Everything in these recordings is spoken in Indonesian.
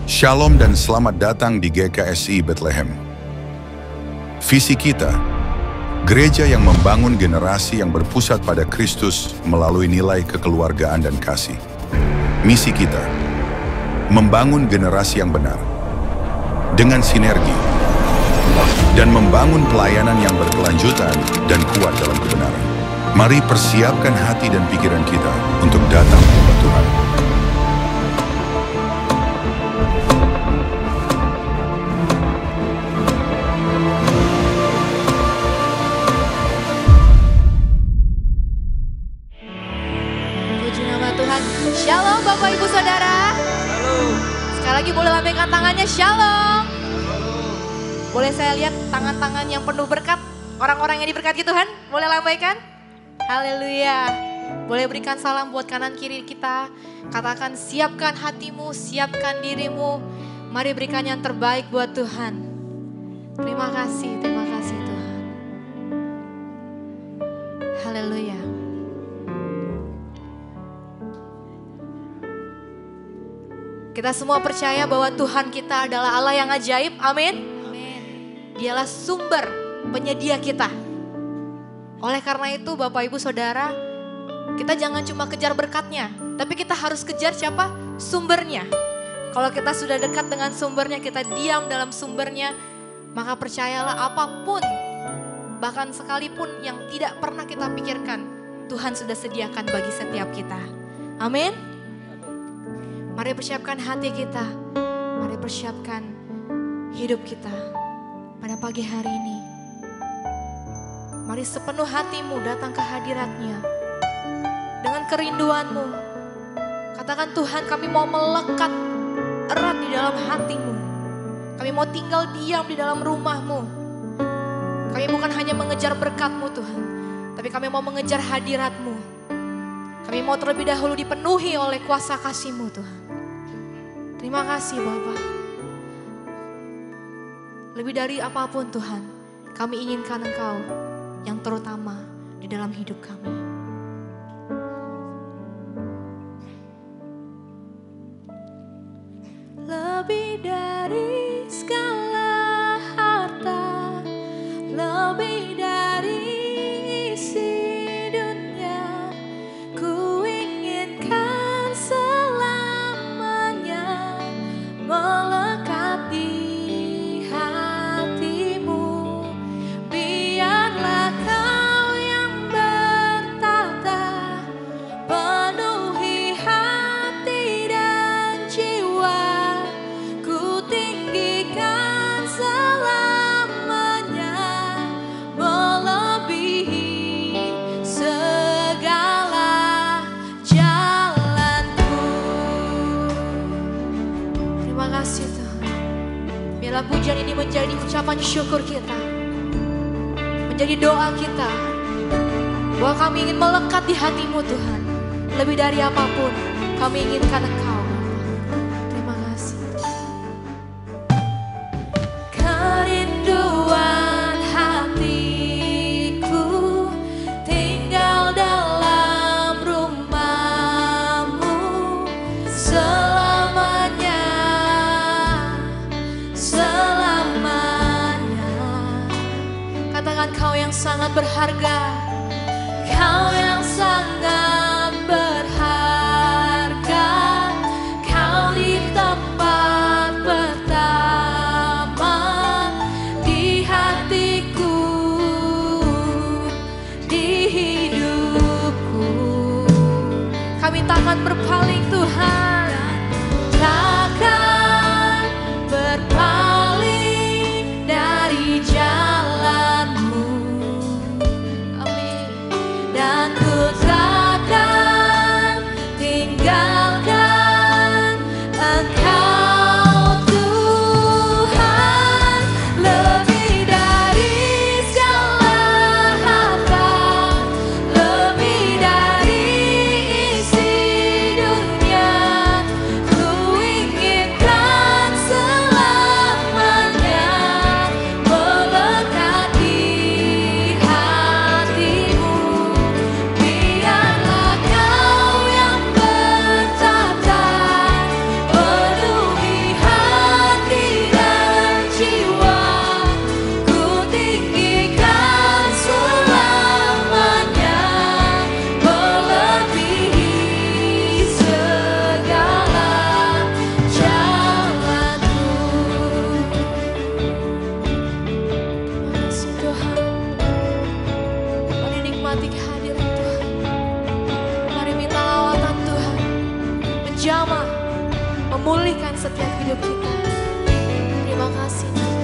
Shalom dan selamat datang di GKSI Bethlehem. Visi kita, gereja yang membangun generasi yang berpusat pada Kristus melalui nilai kekeluargaan dan kasih. Misi kita, membangun generasi yang benar, dengan sinergi, dan membangun pelayanan yang berkelanjutan dan kuat dalam kebenaran. Mari persiapkan hati dan pikiran kita untuk datang kepada Tuhan. Puji nama Tuhan. Shalom Bapak Ibu Saudara. Sekali lagi boleh lambaikan tangannya, shalom. Boleh saya lihat tangan-tangan yang penuh berkat, orang-orang yang diberkati Tuhan, boleh lambaikan? Haleluya. Boleh berikan salam buat kanan kiri kita. Katakan, siapkan hatimu, siapkan dirimu. Mari berikan yang terbaik buat Tuhan. Terima kasih Tuhan. Haleluya. Kita semua percaya bahwa Tuhan kita adalah Allah yang ajaib, amin. Dialah sumber penyedia kita. Oleh karena itu Bapak Ibu Saudara, kita jangan cuma kejar berkatnya, tapi kita harus kejar siapa? Sumbernya. Kalau kita sudah dekat dengan sumbernya, kita diam dalam sumbernya, maka percayalah apapun, bahkan sekalipun yang tidak pernah kita pikirkan, Tuhan sudah sediakan bagi setiap kita. Amin. Mari persiapkan hati kita, mari persiapkan hidup kita pada pagi hari ini. Mari sepenuh hatimu datang ke hadirat-Nya dengan kerinduanmu. Katakan, Tuhan, kami mau melekat erat di dalam hati-Mu. Kami mau tinggal diam di dalam rumah-Mu. Kami bukan hanya mengejar berkat-Mu Tuhan, tapi kami mau mengejar hadirat-Mu. Kami mau terlebih dahulu dipenuhi oleh kuasa kasih-Mu Tuhan. Terima kasih Bapa. Lebih dari apapun Tuhan, kami inginkan Engkau yang terutama di dalam hidup kami. Lebih dari segala harta, lebih dari isi dunia, ku inginkan selamanya melekat di hatimu. Biarlah Kau yang bertata, penuhi hati dan jiwa. Ku tinggikan selamanya, melebihi segala jalanku. Terima kasih Tuhan. Biarlah pujian ini menjadi ucapan syukur kita, menjadi doa kita, bahwa kami ingin melekat di hati-Mu Tuhan. Lebih dari apapun, kami inginkan Engkau. Terima kasih. Kerinduan hatiku tinggal dalam rumah-Mu selamanya, selamanya. Katakan, Kau yang sangat berharga, Kau yang sangat berharga, Kau di tempat pertama di hatiku, di hidupku. Kami takkan berpaling Tuhan, takkan berpaling dari jalan-Mu. Amin. Dan ku takkan tinggalkan Engkau Tuhan. Lebih dari segala harta, lebih dari isi dunia, menjamah, memulihkan setiap hidup kita. Terima kasih Tuhan.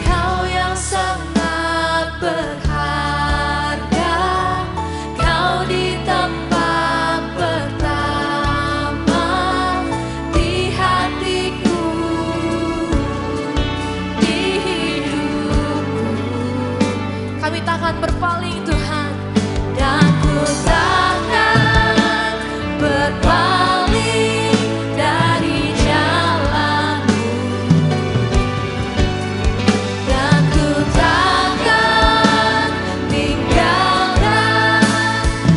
Kau yang sangat berharga, Kau di tempat pertama di hatiku, di hidupku. Kami takkan berpaling Tuhan, dan ku takkan berpaling dari jalan-Mu, dan ku takkan tinggalkan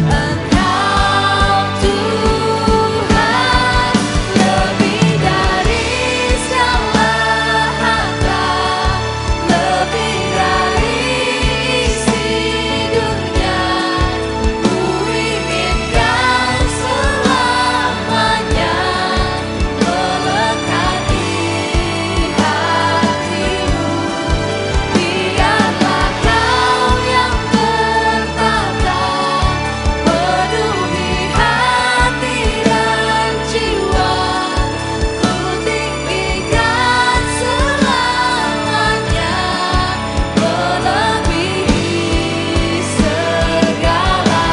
Engkau Tuhan, lebih dari segala harta, lebih dari isi dunia. Ku inginkan selamanya melekat di hatimu. Biarlah Kau yang bertata, penuhi hati dan jiwa. Ku tinggikan selamanya, melebihi segala,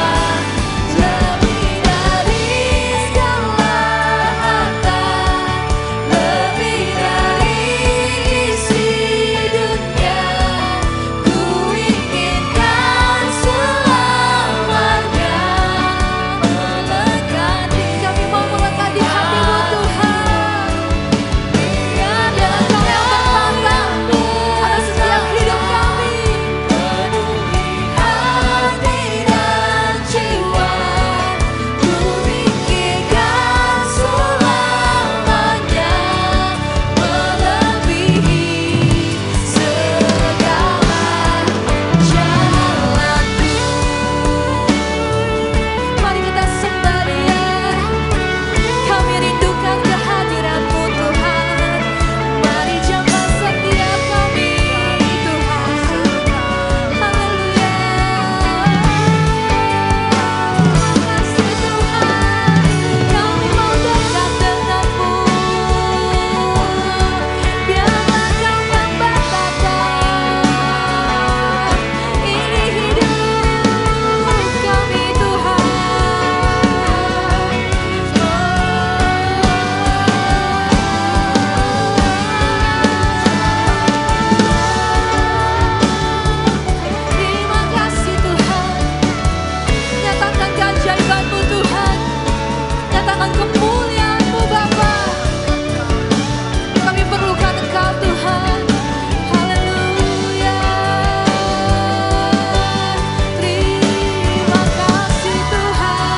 lebih dari segala harta, lebih dari isi dunia. Ku inginkan selamanya melekat di, kami mau melekat di hati-Mu Tuhan. Biarlah Kau yang bertata atas setiap hidup kami, penuhi hati dan jiwa. Ku tinggikan selamanya, melebihi segala jalan-Ku. Mari kita sembah Dia. Kami rindukan kehadiran-Mu Tuhan. Mari jamah setiap kami Tuhan. Haleluya. Terima kasih Tuhan. Kami mau dekat dengan-Mu. Biarlah Kau yang bertata. Ini hidup kami Tuhan. Terima kasih Tuhan. Nyatakan keajaiban-Mu Tuhan. Nyatakan kemuliaan-Mu Bapa. Kami perlukan Engkau Tuhan. Haleluya. Terima kasih Tuhan.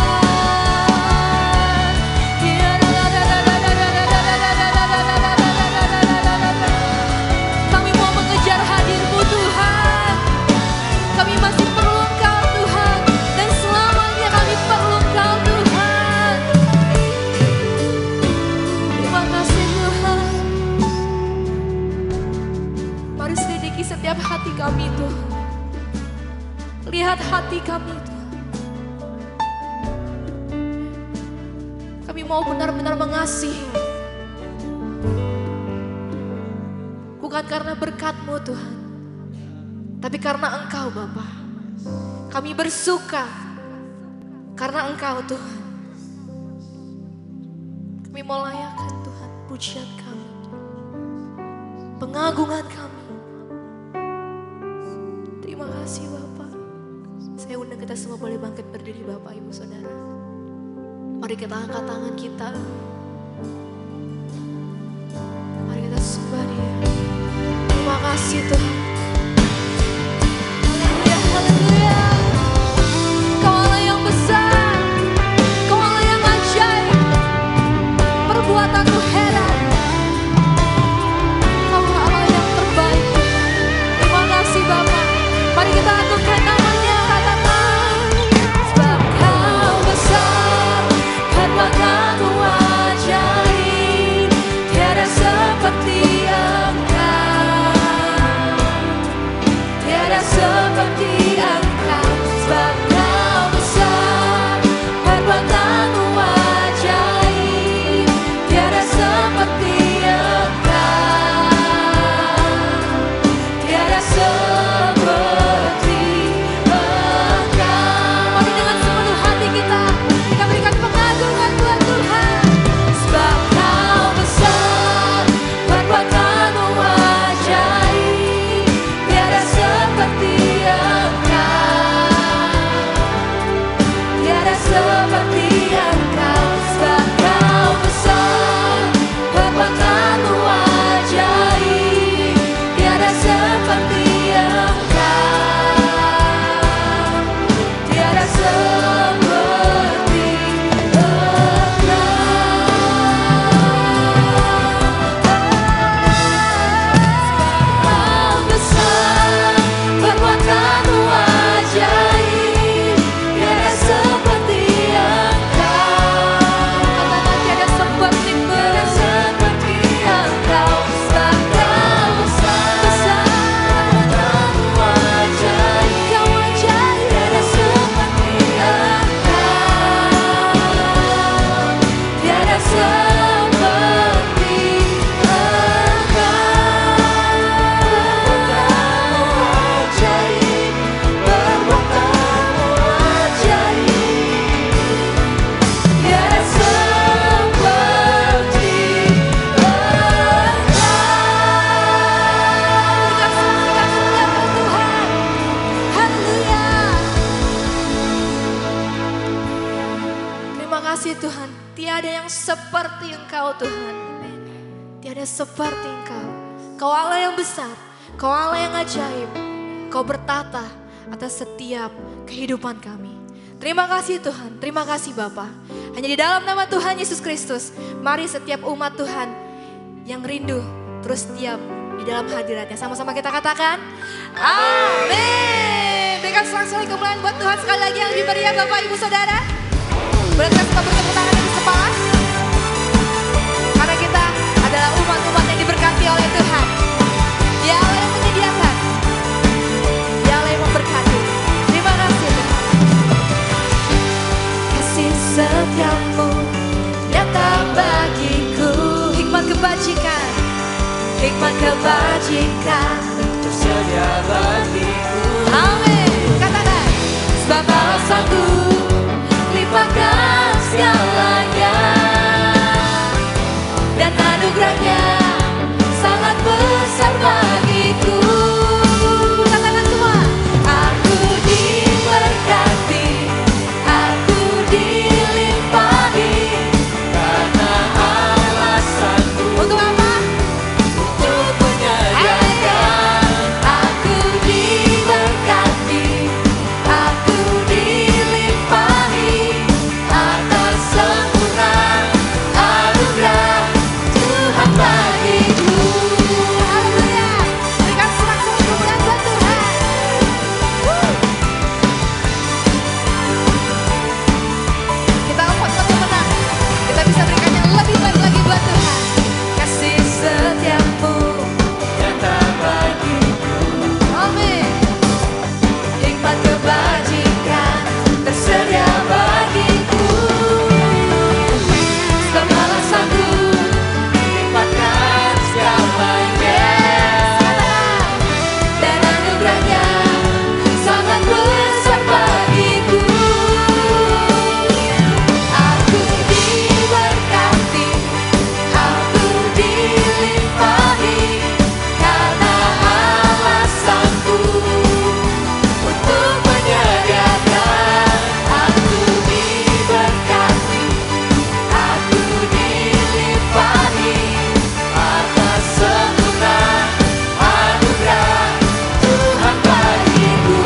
Kami mau mengejar hadir-Mu Tuhan. Kami masih perlu Engkau Tuhan, dan selamanya kami perlu Engkau Tuhan. Terima kasih Tuhan. Mari selidiki setiap hati kami Tuhan. Lihat hati kami Tuhan. Kami mau benar-benar mengasihi, bukan karena berkat-Mu Tuhan, tapi karena Engkau Bapa. Kami bersuka karena Engkau Tuhan. Kami mau layakkan Tuhan pujian kami, pengagungan kami. Terima kasih Bapa. Saya undang kita semua boleh bangkit berdiri Bapak Ibu Saudara. Mari kita angkat tangan kita. Mari kita sembah Dia. Terima kasih Tuhan. Haleluya, haleluya. Kau Allah yang besar, Kau Allah yang ajaib. Perbuatanmu heran. Kau Allah yang terbaik. Terima kasih Bapa. Mari kita agungkan namanya, katakan. Sebab Kau besar, perbuatanmu ajaib. Tiada seperti Engkau. Terima kasih Tuhan, tiada yang seperti Engkau Tuhan. Tiada seperti Engkau. Kau Allah yang besar, Kau Allah yang ajaib. Kau bertata atas setiap kehidupan kami. Terima kasih Tuhan, terima kasih Bapa. Hanya di dalam nama Tuhan Yesus Kristus, mari setiap umat Tuhan yang rindu terus setiap di dalam hadiratnya. Sama-sama kita katakan, amin. Berikan sorak-sorai kemuliaan buat Tuhan sekali lagi yang lebih meriah Bapak Ibu Saudara. Boleh kita semua bertepuk tangan di kepala? Karena kita adalah umat-umat yang diberkati oleh Tuhan. Dia Allah yang menyediakan, Dia Allah yang memberkati. Terima kasih Tuhan. Kasih setiamu nyata bagiku, hikmat kebajikan, hikmat kebajikan tersedia bagiku. Amin. Katakan, sebab alasanku limpahkan segalanya, dan anugerahnya sangat besar bagiku. Katakan semua, aku diberkati, aku dilimpahi, karena alasanku. Untuk apa? Untuk menyediakan. Aku diberkati, aku dilimpahi, atas sempurna anugerah Tuhan bagiku. Haleluya. Berikan sorak-sorai kemuliaan buat Tuhan. Kita angkat satu menang. Kita bisa berikan yang lebih baik lagi buat Tuhan. Kasih setiamu nyata bagiku. Amin. Hikmat kebajikan tersedia bagiku. Sebab alasanku limpahkan segalanya, dan anugerahnya sangat besar bagiku. Aku diberkati, aku dilimpahi, karena alasanku untuk menyediakan. Aku diberkati, aku dilimpahi, atas sempurna anugerah Tuhan bagiku.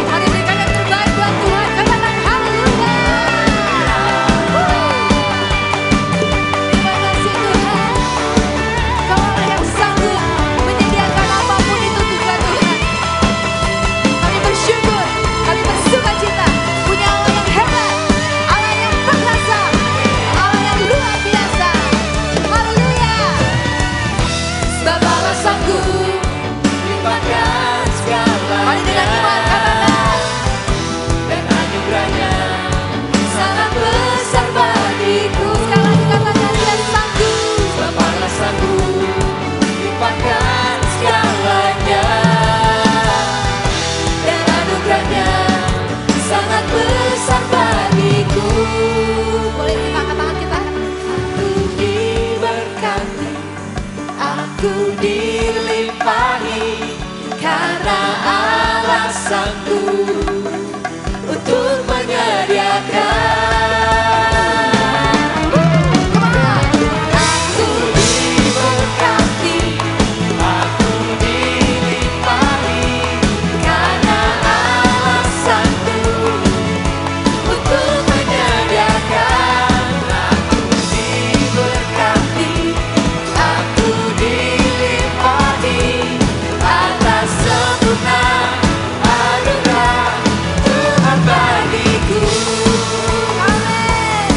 Mari berikan yang terbaik buat Tuhan. Katakan haleluya. Terima kasih Tuhan. Kau Allah yang sanggup menyediakan apapun itu Tuhan. Kami bersyukur, kami bersukacita punya Allah yang hebat, Allah yang perkasa, Allah yang luar biasa. Haleluya. Sebab alasanku limpahkan segalanya. Mari dengan iman katakan, dan anugerahnya sangat besar bagiku. Sekali lagi katakan, Dia sanggup. Sebab alasanku limpahkan segalanya, dan anugerahnya sangat besar bagiku. Boleh kita angkat tangan kita? Aku diberkati, aku dilimpahi, karena alasanku untuk menyediakan. Aku diberkati, aku dilimpahi, karena alasanku untuk menyediakan. Aku diberkati, aku dilimpahi, atas sempurna anugerah Tuhan bagiku. Amin.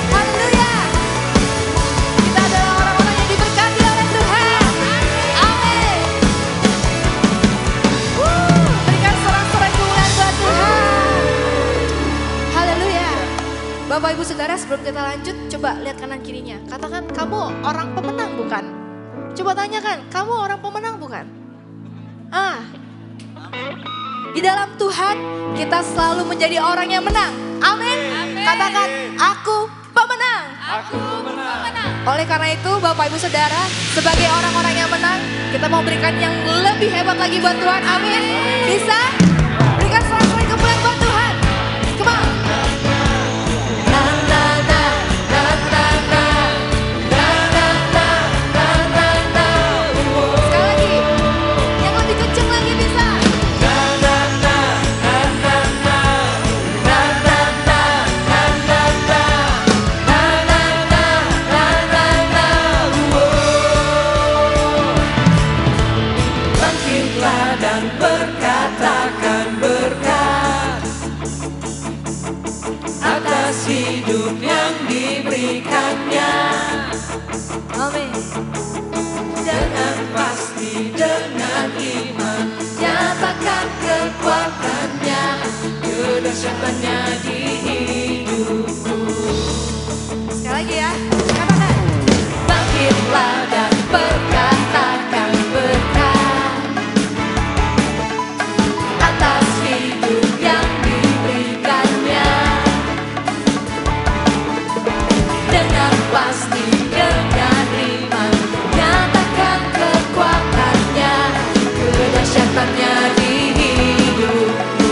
Haleluya. Kita adalah orang-orang yang diberkati oleh Tuhan. Amin. Berikan sorak-sorai kemuliaan buat Tuhan. Haleluya. Bapak Ibu Saudara, sebelum kita lanjut, coba lihat kanan kirinya. Katakan, kamu orang pemenang bukan? Coba tanyakan, kamu orang pemenang bukan? Di dalam Tuhan kita selalu menjadi orang yang menang. Amin. Katakan, aku pemenang. Aku pemenang. Oleh karena itu Bapak Ibu Saudara, sebagai orang-orang yang menang, kita mau berikan yang lebih hebat lagi buat Tuhan. Amin. Bisa? Berikan sorak-sorai kemuliaan buat Tuhan. Come on. hidup yang diberikannya. Amin. Dengan pasti, dengan iman, nyatakan kekuatannya, kedahsyatannya di hidupku. Sekali lagi ya, katakan. Bangkitlah dan perkatakan berkat atas hidup yang diberikannya. Dengan pasti, dengan iman, nyatakan kekuatannya, kedahsyatannya di hidupku.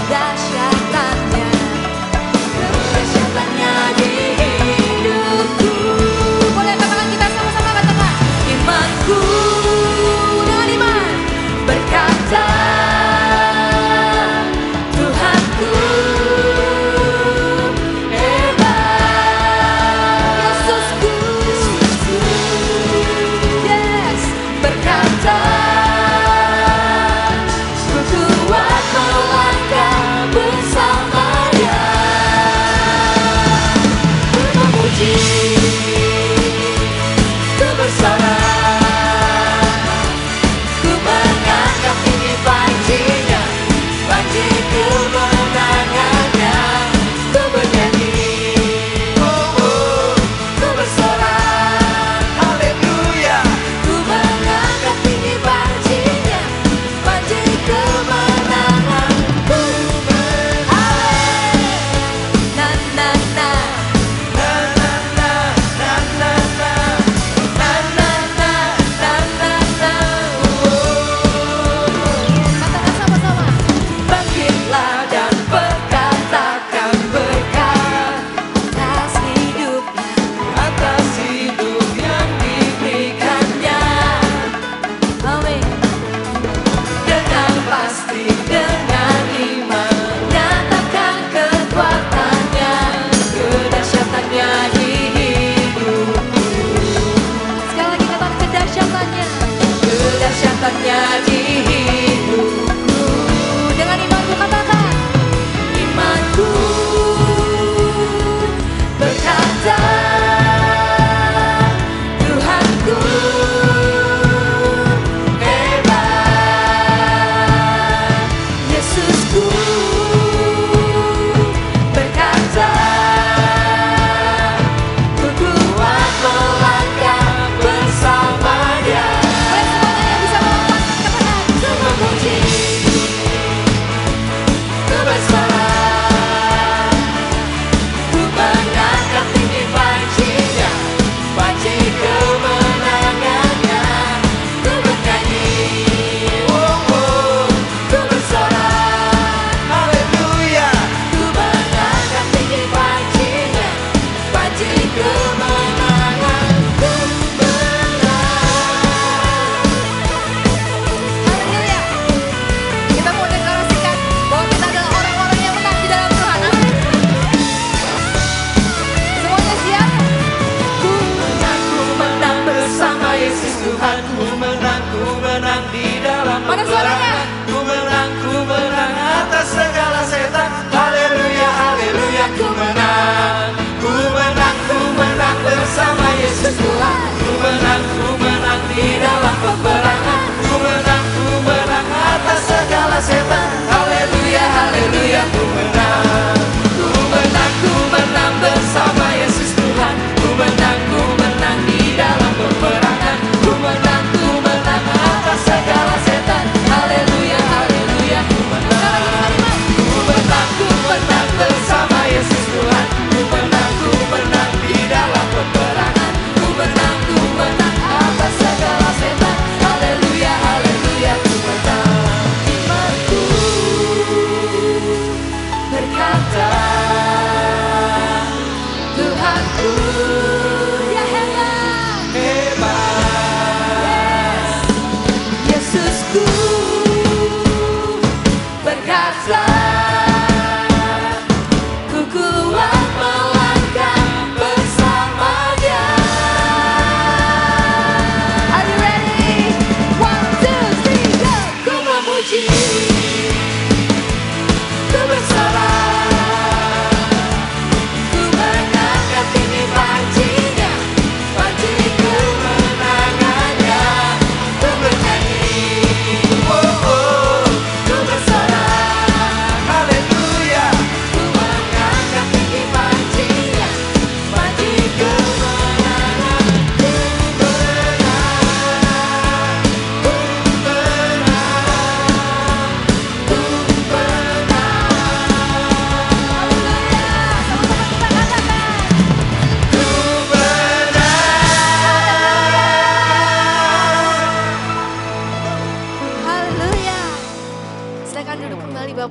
Dahsyatannya,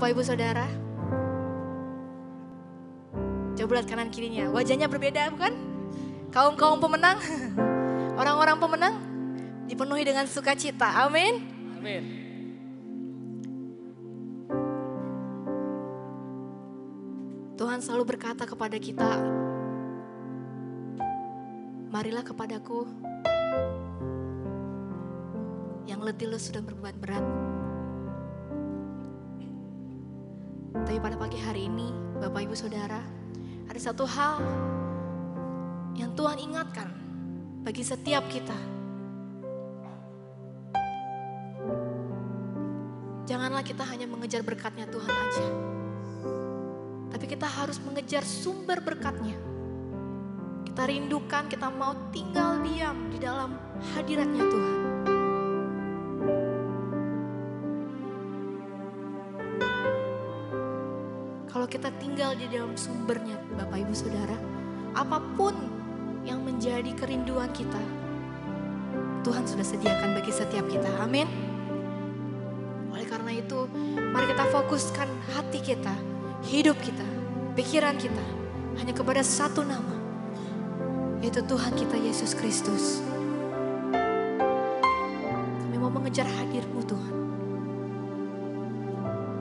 Bapak Ibu Saudara. Coba lihat kanan kirinya, wajahnya berbeda bukan? Kaum-kaum pemenang, orang-orang pemenang dipenuhi dengan sukacita. Amin. Amin. Tuhan selalu berkata kepada kita, marilah kepadaku yang letih lesu dan berbeban berat. Tapi pada pagi hari ini, Bapak Ibu Saudara, ada satu hal yang Tuhan ingatkan bagi setiap kita. Janganlah kita hanya mengejar berkat-Nya Tuhan aja, tapi kita harus mengejar sumber berkat-Nya. Kita rindukan, kita mau tinggal diam di dalam hadirat-Nya Tuhan. Kalau kita tinggal di dalam sumbernya, Bapak Ibu Saudara, apapun yang menjadi kerinduan kita, Tuhan sudah sediakan bagi setiap kita. Amin. Oleh karena itu, mari kita fokuskan hati kita, hidup kita, pikiran kita hanya kepada satu nama, yaitu Tuhan kita Yesus Kristus. Kami mau mengejar hadir-Mu Tuhan.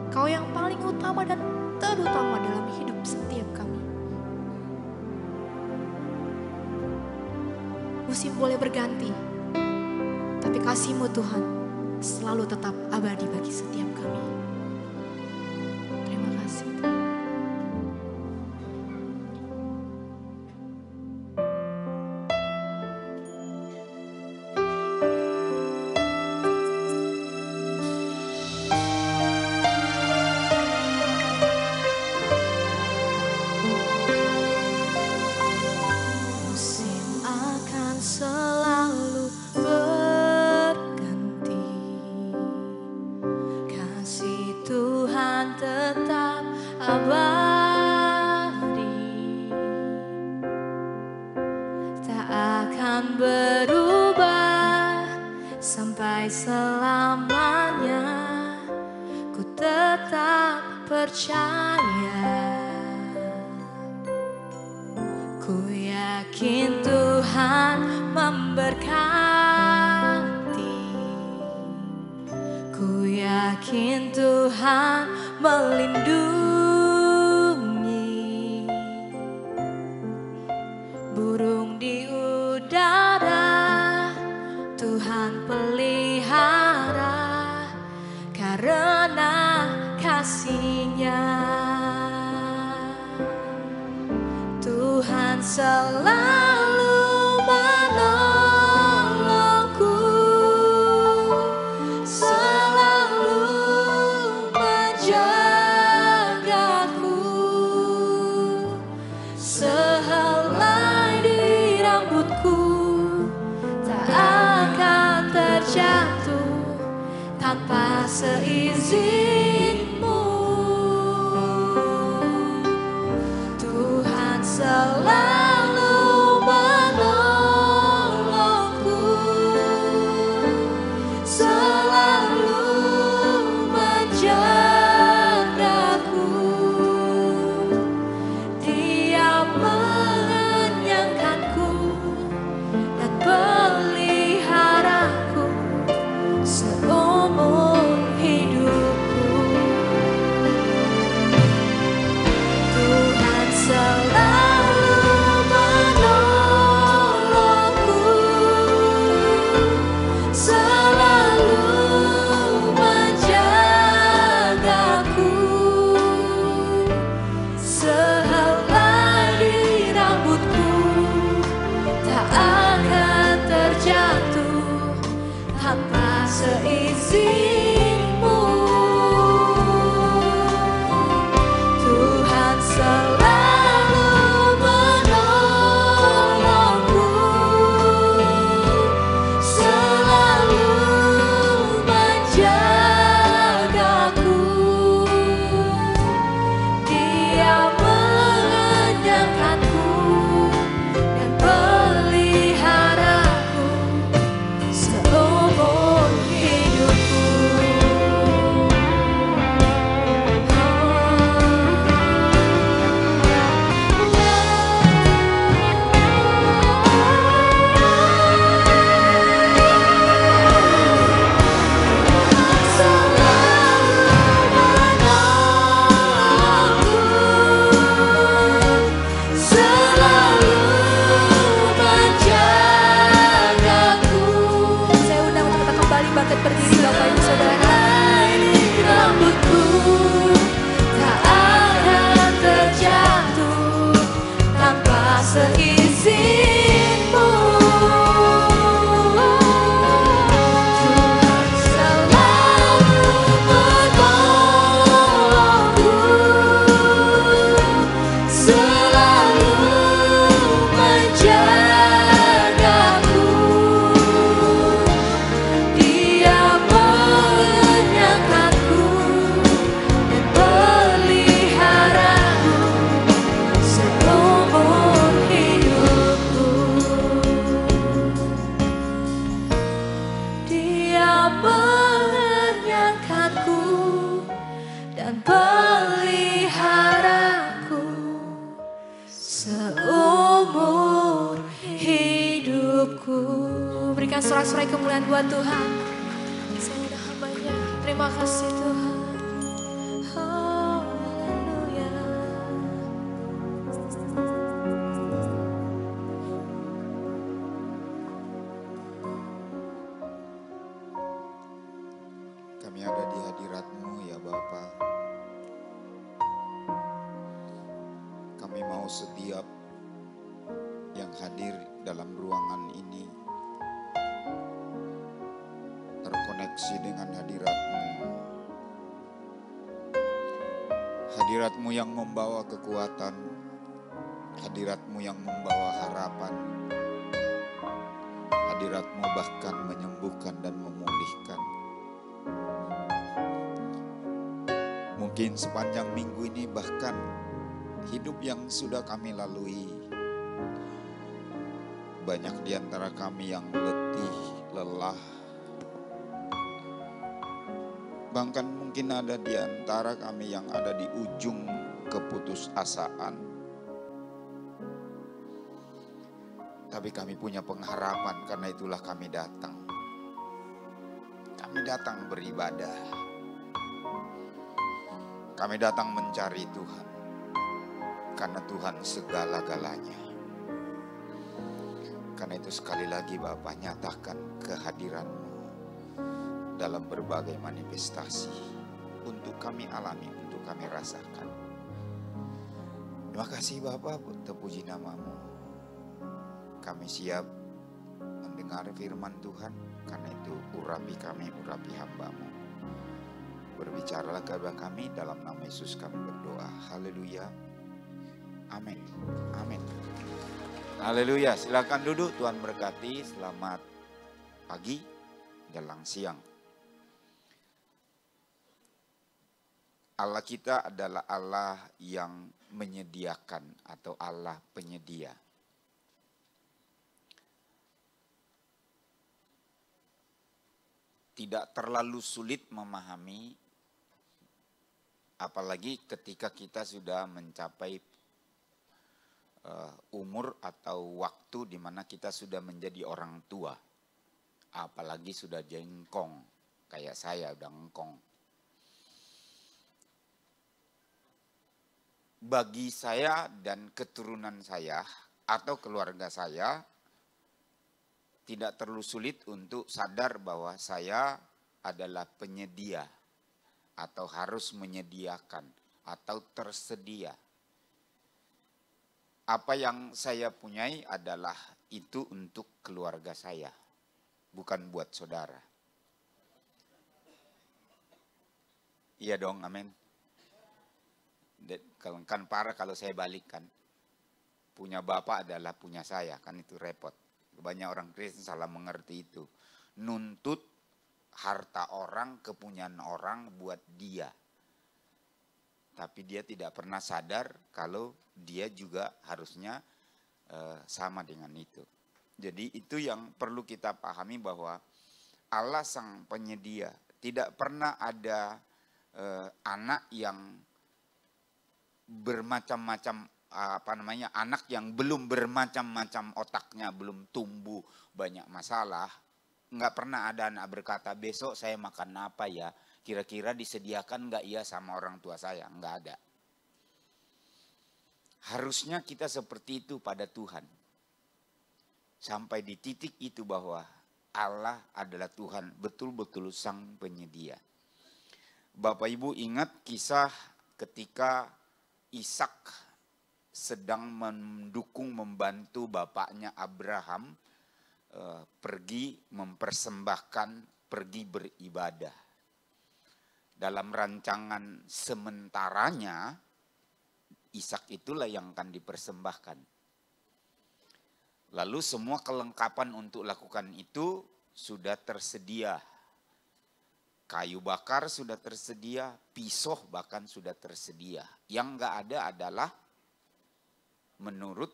Kau yang paling utama dan terutama dalam hidup setiap kami. Musim boleh berganti, tapi kasih-Mu Tuhan selalu tetap abadi bagi setiap kami. Terima kasih Tuhan. Seumur hidupku. seumur hidupku. Berikan sorak-sorai kemuliaan buat Tuhan. Saya udah hambanya. Terima kasih Tuhan. Haleluya. Kami ada di hadirat-Mu ya Bapa. Kami mau setiap yang hadir dalam ruangan ini terkoneksi dengan hadirat-Mu. Hadirat-Mu yang membawa kekuatan, hadirat-Mu yang membawa harapan, hadirat-Mu bahkan menyembuhkan dan memulihkan. Mungkin sepanjang minggu ini bahkan hidup yang sudah kami lalui, banyak di antara kami yang letih, lelah. Bahkan mungkin ada di antara kami yang ada di ujung keputusasaan. Tapi kami punya pengharapan, karena itulah kami datang. Kami datang beribadah. Kami datang mencari Tuhan, karena Tuhan segala-galanya. Karena itu sekali lagi Bapa, nyatakan kehadiran-Mu dalam berbagai manifestasi untuk kami alami, untuk kami rasakan. Terima kasih Bapa, terpuji nama-Mu. Kami siap mendengar firman Tuhan, karena itu urapi kami, urapi hamba-Mu. Berbicaralah kepada kami, dalam nama Yesus kami berdoa. Haleluya. Amin. Amin. Haleluya. Silakan duduk, Tuhan berkati. Selamat pagi, jelang siang. Allah kita adalah Allah yang menyediakan atau Allah penyedia. Tidak terlalu sulit memahami, apalagi ketika kita sudah mencapai umur atau waktu di mana kita sudah menjadi orang tua. Apalagi sudah jengkong, kayak saya udah ngkong. Bagi saya dan keturunan saya atau keluarga saya, tidak terlalu sulit untuk sadar bahwa saya adalah penyedia atau harus menyediakan atau tersedia. Apa yang saya punyai adalah itu untuk keluarga saya, bukan buat saudara. Iya dong, amin. Kan parah kalau saya balikkan. Punya bapak adalah punya saya, kan itu repot. Banyak orang Kristen salah mengerti itu. Nuntut harta orang, kepunyaan orang buat dia. Tapi dia tidak pernah sadar kalau dia juga harusnya sama dengan itu. Jadi itu yang perlu kita pahami, bahwa Allah sang penyedia. Tidak pernah ada anak yang bermacam-macam, anak yang belum bermacam-macam otaknya, belum tumbuh, banyak masalah. Enggak pernah ada anak berkata, besok saya makan apa ya, kira-kira disediakan enggak ya sama orang tua saya. Enggak ada. Harusnya kita seperti itu pada Tuhan. Sampai di titik itu bahwa Allah adalah Tuhan, betul-betul sang penyedia. Bapak Ibu ingat kisah ketika Ishak sedang mendukung, membantu bapaknya Abraham pergi mempersembahkan, pergi beribadah. Dalam rancangan sementaranya, Ishak itulah yang akan dipersembahkan. Lalu semua kelengkapan untuk lakukan itu sudah tersedia. Kayu bakar sudah tersedia, pisau bahkan sudah tersedia. Yang enggak ada adalah menurut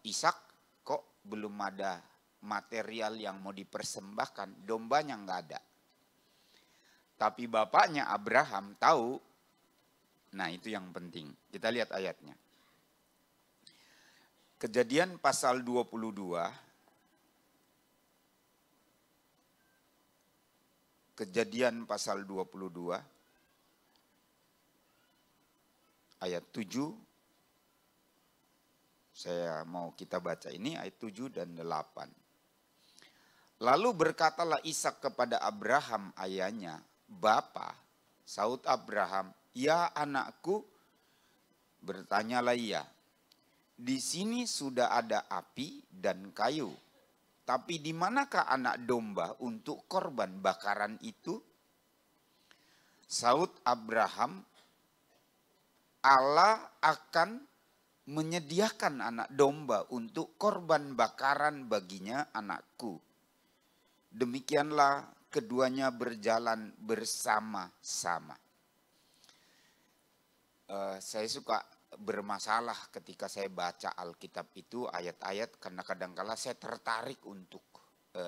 Ishak, kok belum ada material yang mau dipersembahkan, dombanya enggak ada. Tapi bapaknya Abraham tahu, nah itu yang penting. Kita lihat ayatnya. Kejadian pasal 22. Kejadian pasal 22 ayat 7. Saya mau kita baca ini ayat 7 dan 8. Lalu berkatalah Ishak kepada Abraham ayahnya, "Bapa." Saud Abraham, "Ya anakku." Bertanyalah ia, "Di sini sudah ada api dan kayu. Tapi di manakah anak domba untuk korban bakaran itu?" Saud Abraham, "Allah akan menyediakan anak domba untuk korban bakaran baginya, anakku." Demikianlah keduanya berjalan bersama-sama. Saya suka bermasalah ketika saya baca Alkitab itu ayat-ayat, karena kadang-kala saya tertarik untuk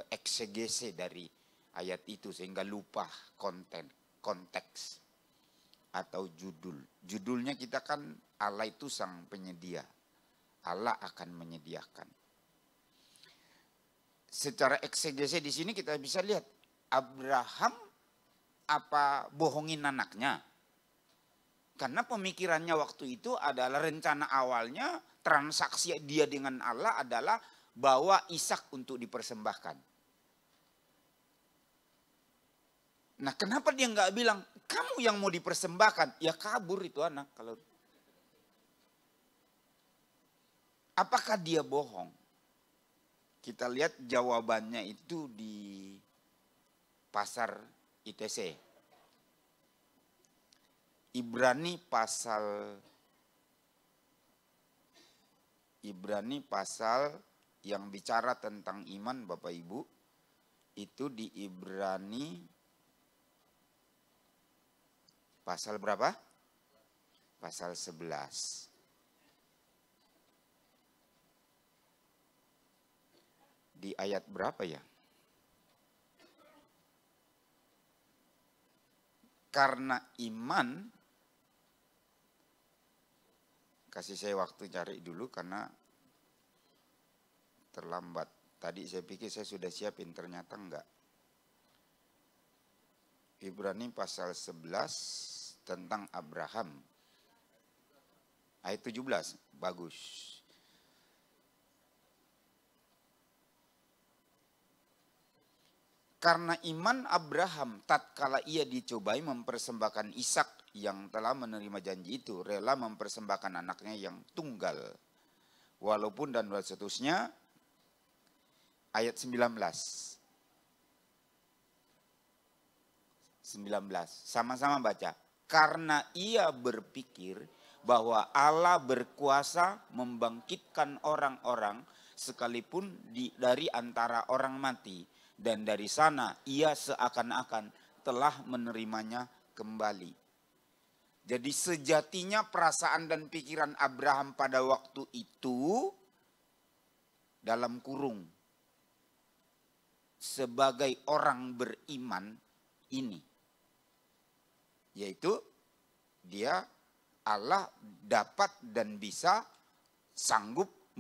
eksegese dari ayat itu sehingga lupa konteks atau judul. Judulnya kita kan Allah itu sang penyedia. Allah akan menyediakan. Secara eksegese di sini kita bisa lihat Abraham apa bohongin anaknya? Karena pemikirannya waktu itu adalah rencana awalnya transaksi dia dengan Allah adalah bawa Ishak untuk dipersembahkan. Nah, kenapa dia nggak bilang kamu yang mau dipersembahkan? Ya kabur itu anak kalau. Apakah dia bohong? Kita lihat jawabannya itu di pasar ITC. Ibrani pasal yang bicara tentang iman Bapak Ibu. Itu di Ibrani pasal berapa? Pasal 11. Di ayat berapa ya? Karena iman, kasih saya waktu cari dulu karena terlambat. Tadi saya pikir saya sudah siapin, ternyata enggak. Ibrani pasal 11 tentang Abraham. Ayat 17, bagus. Karena iman Abraham tatkala ia dicobai mempersembahkan Ishak yang telah menerima janji itu, rela mempersembahkan anaknya yang tunggal. Walaupun dan seterusnya, ayat 19. Sama-sama baca. Karena ia berpikir bahwa Allah berkuasa membangkitkan orang-orang sekalipun dari antara orang mati. Dan dari sana ia seakan-akan telah menerimanya kembali. Jadi sejatinya perasaan dan pikiran Abraham pada waktu itu dalam kurung sebagai orang beriman ini. Yaitu dia Allah dapat dan bisa sanggup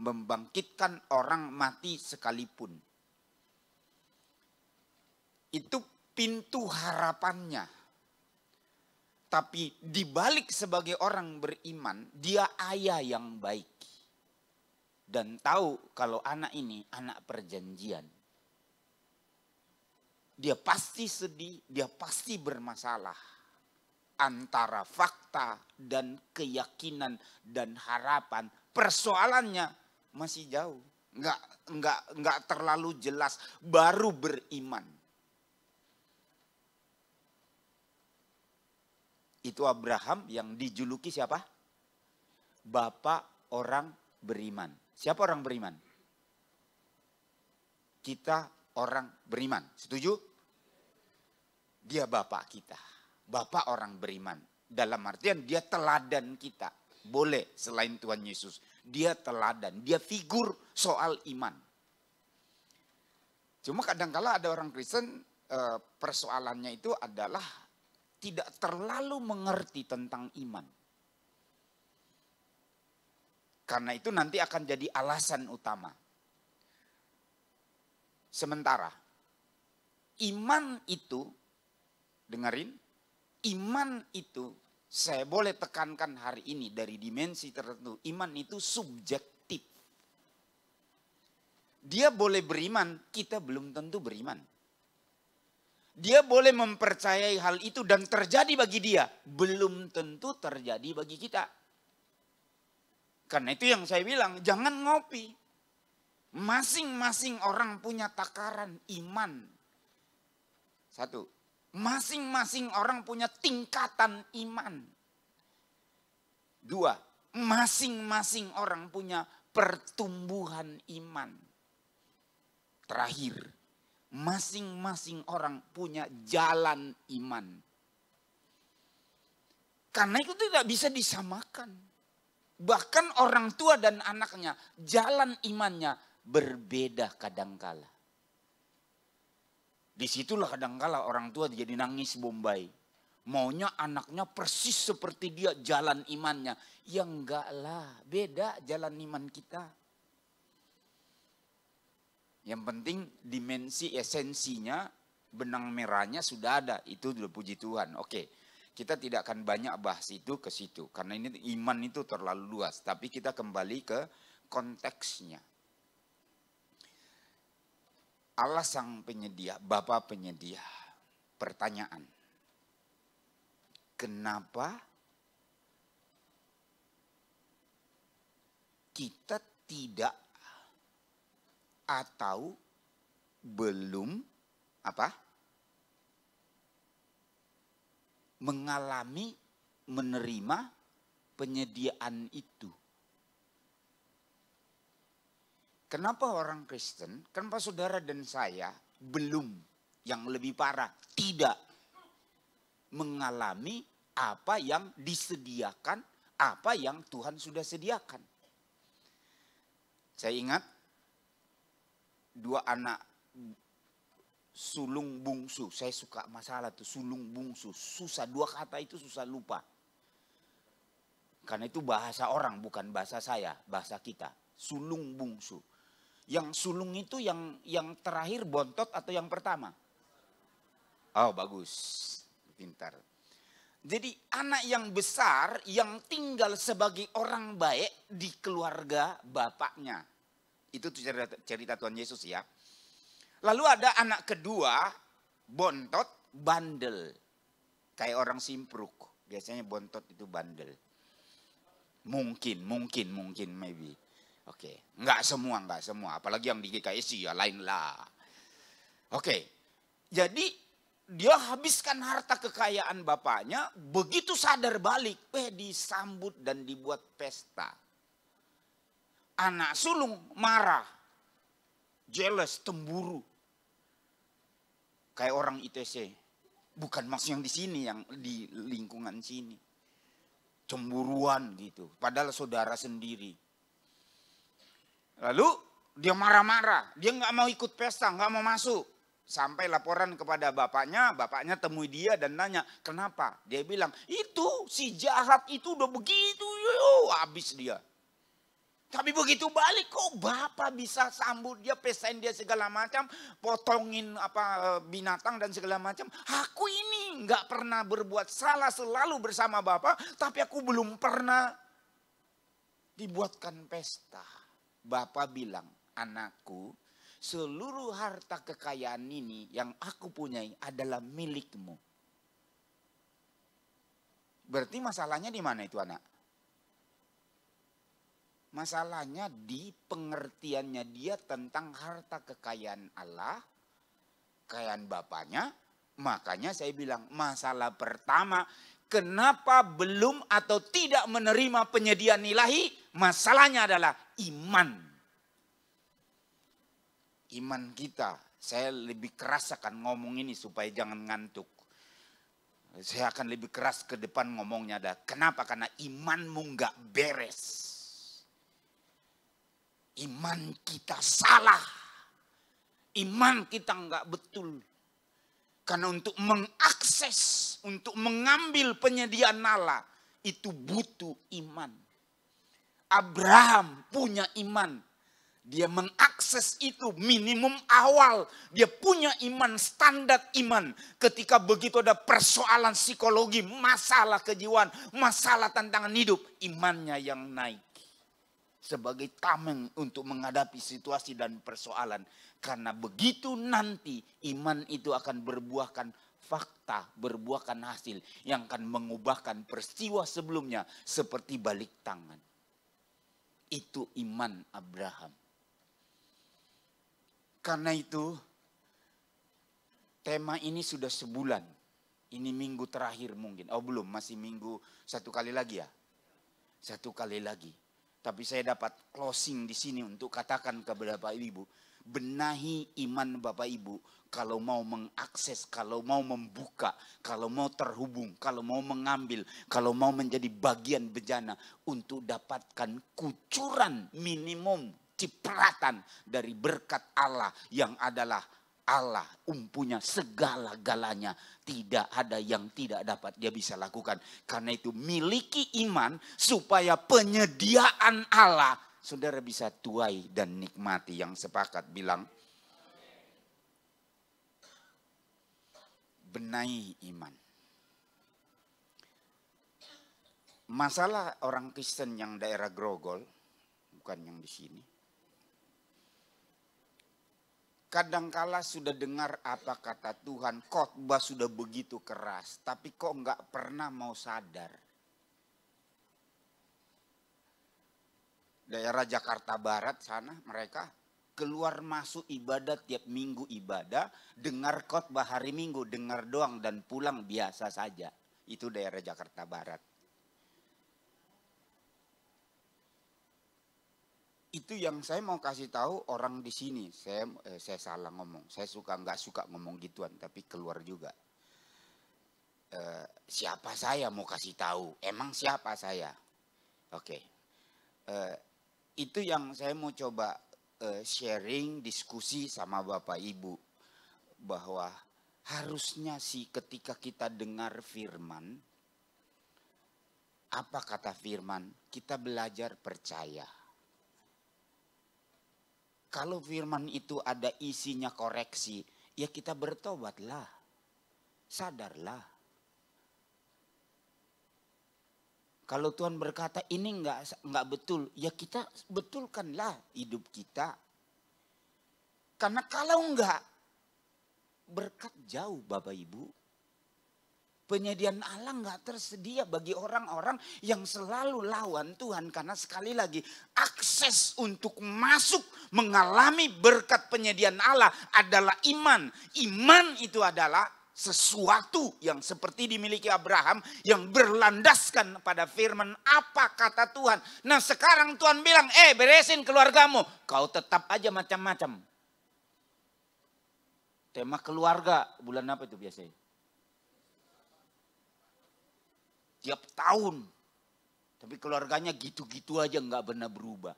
membangkitkan orang mati sekalipun. Itu pintu harapannya. Tapi dibalik sebagai orang beriman, dia ayah yang baik. Dan tahu kalau anak ini anak perjanjian. Dia pasti sedih, dia pasti bermasalah. Antara fakta dan keyakinan dan harapan, persoalannya masih jauh. Enggak terlalu jelas, baru beriman. Itu Abraham yang dijuluki siapa? Bapak orang beriman. Siapa orang beriman? Kita orang beriman. Setuju? Dia bapak kita. Bapak orang beriman. Dalam artian dia teladan kita. Boleh selain Tuhan Yesus. Dia teladan. Dia figur soal iman. Cuma kadang-kala ada orang Kristen persoalannya itu adalah tidak terlalu mengerti tentang iman. Karena itu nanti akan jadi alasan utama. Sementara iman itu, dengerin, iman itu saya boleh tekankan hari ini dari dimensi tertentu. Iman itu subjektif. Dia boleh beriman, kita belum tentu beriman. Dia boleh mempercayai hal itu dan terjadi bagi dia, belum tentu terjadi bagi kita. Karena itu yang saya bilang, jangan ngopi. Masing-masing orang punya takaran iman. Satu, masing-masing orang punya tingkatan iman. Dua, masing-masing orang punya pertumbuhan iman. Terakhir, masing-masing orang punya jalan iman. Karena itu tidak bisa disamakan. Bahkan orang tua dan anaknya, jalan imannya berbeda kadangkala. Disitulah kadangkala orang tua jadi nangis Bombay. Maunya anaknya persis seperti dia jalan imannya. Ya enggak lah, beda jalan iman kita. Yang penting dimensi esensinya, benang merahnya sudah ada. Itu sudah puji Tuhan. Oke, kita tidak akan banyak bahas itu ke situ. Karena ini iman itu terlalu luas. Tapi kita kembali ke konteksnya. Allah sang penyedia, Bapa penyedia. Pertanyaan. Kenapa kita tidak atau belum mengalami, menerima penyediaan itu? Kenapa orang Kristen, kenapa saudara dan saya belum, yang lebih parah, tidak mengalami apa yang disediakan, apa yang Tuhan sudah sediakan? Saya ingat 2 anak sulung bungsu. Saya suka masalah tuh, sulung bungsu. Susah, 2 kata itu susah lupa. Karena itu bahasa orang, bukan bahasa saya, bahasa kita. Sulung bungsu. Yang sulung itu yang terakhir bontot atau yang pertama? Oh bagus, pintar. Jadi anak yang besar yang tinggal sebagai orang baik di keluarga bapaknya. Itu cerita Tuhan Yesus ya. Lalu ada anak kedua, bontot, bandel. Kayak orang Simpruk. Biasanya bontot itu bandel. Mungkin, maybe. Oke, enggak semua. Apalagi yang di GKSI ya lain lah. Oke, jadi dia habiskan harta kekayaan bapaknya, begitu sadar balik, disambut dan dibuat pesta. Anak sulung marah, jealous, cemburu. Kayak orang ITC. Bukan maksud yang di sini, yang di lingkungan sini. Cemburuan gitu, padahal saudara sendiri. Lalu dia marah-marah, dia nggak mau ikut pesta, nggak mau masuk. Sampai laporan kepada bapaknya temui dia dan nanya, kenapa? Dia bilang, itu si jahat itu udah begitu, habis dia. Tapi begitu balik, kok bapak bisa sambut dia, pestain dia segala macam, potongin binatang dan segala macam. Aku ini nggak pernah berbuat salah, selalu bersama bapak, tapi aku belum pernah dibuatkan pesta. Bapak bilang, anakku, seluruh harta kekayaan ini yang aku punyai adalah milikmu. Berarti masalahnya di mana itu anak? Masalahnya di pengertiannya dia tentang harta kekayaan Allah, kekayaan bapaknya. Makanya saya bilang masalah pertama, kenapa belum atau tidak menerima penyediaan ilahi? Masalahnya adalah iman. Iman kita, saya lebih keras akan ngomong ini supaya jangan ngantuk. Saya akan lebih keras ke depan ngomongnya ada. Kenapa? Karena imanmu nggak beres. Iman kita salah. Iman kita nggak betul. Karena untuk mengakses, untuk mengambil penyediaan Allah, itu butuh iman. Abraham punya iman. Dia mengakses itu minimum awal. Dia punya iman, standar iman. Ketika begitu ada persoalan psikologi, masalah kejiwaan, masalah tantangan hidup, imannya yang naik. Sebagai tameng untuk menghadapi situasi dan persoalan. Karena begitu nanti iman itu akan berbuahkan fakta, berbuahkan hasil yang akan mengubahkan peristiwa sebelumnya seperti balik tangan. Itu iman Abraham. Karena itu tema ini sudah sebulan. Ini minggu terakhir mungkin. Oh belum, masih minggu satu kali lagi ya. Satu kali lagi. Tapi saya dapat closing di sini untuk katakan kepada Bapak Ibu. Benahi iman Bapak Ibu kalau mau mengakses, kalau mau membuka, kalau mau terhubung, kalau mau mengambil, kalau mau menjadi bagian bejana untuk dapatkan kucuran minimum cipratan dari berkat Allah yang adalah Allah umpunya segala-galanya. Tidak ada yang tidak dapat dia bisa lakukan. Karena itu miliki iman supaya penyediaan Allah saudara bisa tuai dan nikmati. Yang sepakat bilang benahi iman. Masalah orang Kristen yang daerah Grogol, bukan yang di sini. Kadangkala sudah dengar apa kata Tuhan, khotbah sudah begitu keras, tapi kok enggak pernah mau sadar. Daerah Jakarta Barat sana mereka keluar masuk ibadah tiap minggu ibadah, dengar khotbah hari Minggu, dengar doang dan pulang biasa saja. Itu daerah Jakarta Barat. Itu yang saya mau kasih tahu orang di sini. Saya salah ngomong. Saya nggak suka ngomong gituan, tapi keluar juga. Siapa saya mau kasih tahu? Emang siapa saya? Oke. Itu yang saya mau coba sharing, diskusi sama Bapak Ibu. Bahwa harusnya sih ketika kita dengar firman. Apa kata firman? Kita belajar percaya. Kalau firman itu ada isinya koreksi, ya kita bertobatlah, sadarlah. Kalau Tuhan berkata ini enggak betul, ya kita betulkanlah hidup kita. Karena kalau enggak, berkat jauh Bapak Ibu. Penyediaan Allah enggak tersedia bagi orang-orang yang selalu lawan Tuhan. Karena sekali lagi akses untuk masuk mengalami berkat penyediaan Allah adalah iman. Iman itu adalah sesuatu yang seperti dimiliki Abraham yang berlandaskan pada firman apa kata Tuhan. Nah sekarang Tuhan bilang, beresin keluargamu. Kau tetap aja macam-macam. Tema keluarga bulan apa itu biasanya? Tiap tahun. Tapi keluarganya gitu-gitu aja nggak pernah berubah.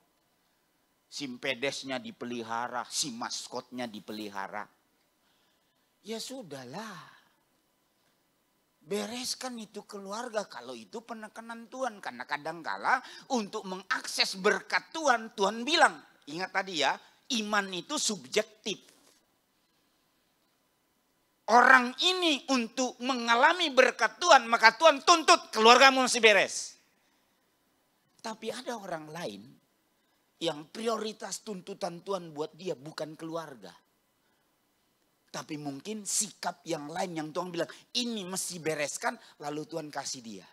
Si pedesnya dipelihara, si maskotnya dipelihara. Ya sudahlah. Bereskan itu keluarga kalau itu penekanan Tuhan. Karena kadangkala untuk mengakses berkat Tuhan, Tuhan bilang, ingat tadi ya, iman itu subjektif. Orang ini untuk mengalami berkat Tuhan, maka Tuhan tuntut keluargamu mesti beres. Tapi ada orang lain yang prioritas tuntutan Tuhan buat dia bukan keluarga. Tapi mungkin sikap yang lain yang Tuhan bilang, ini mesti bereskan, lalu Tuhan kasih dia.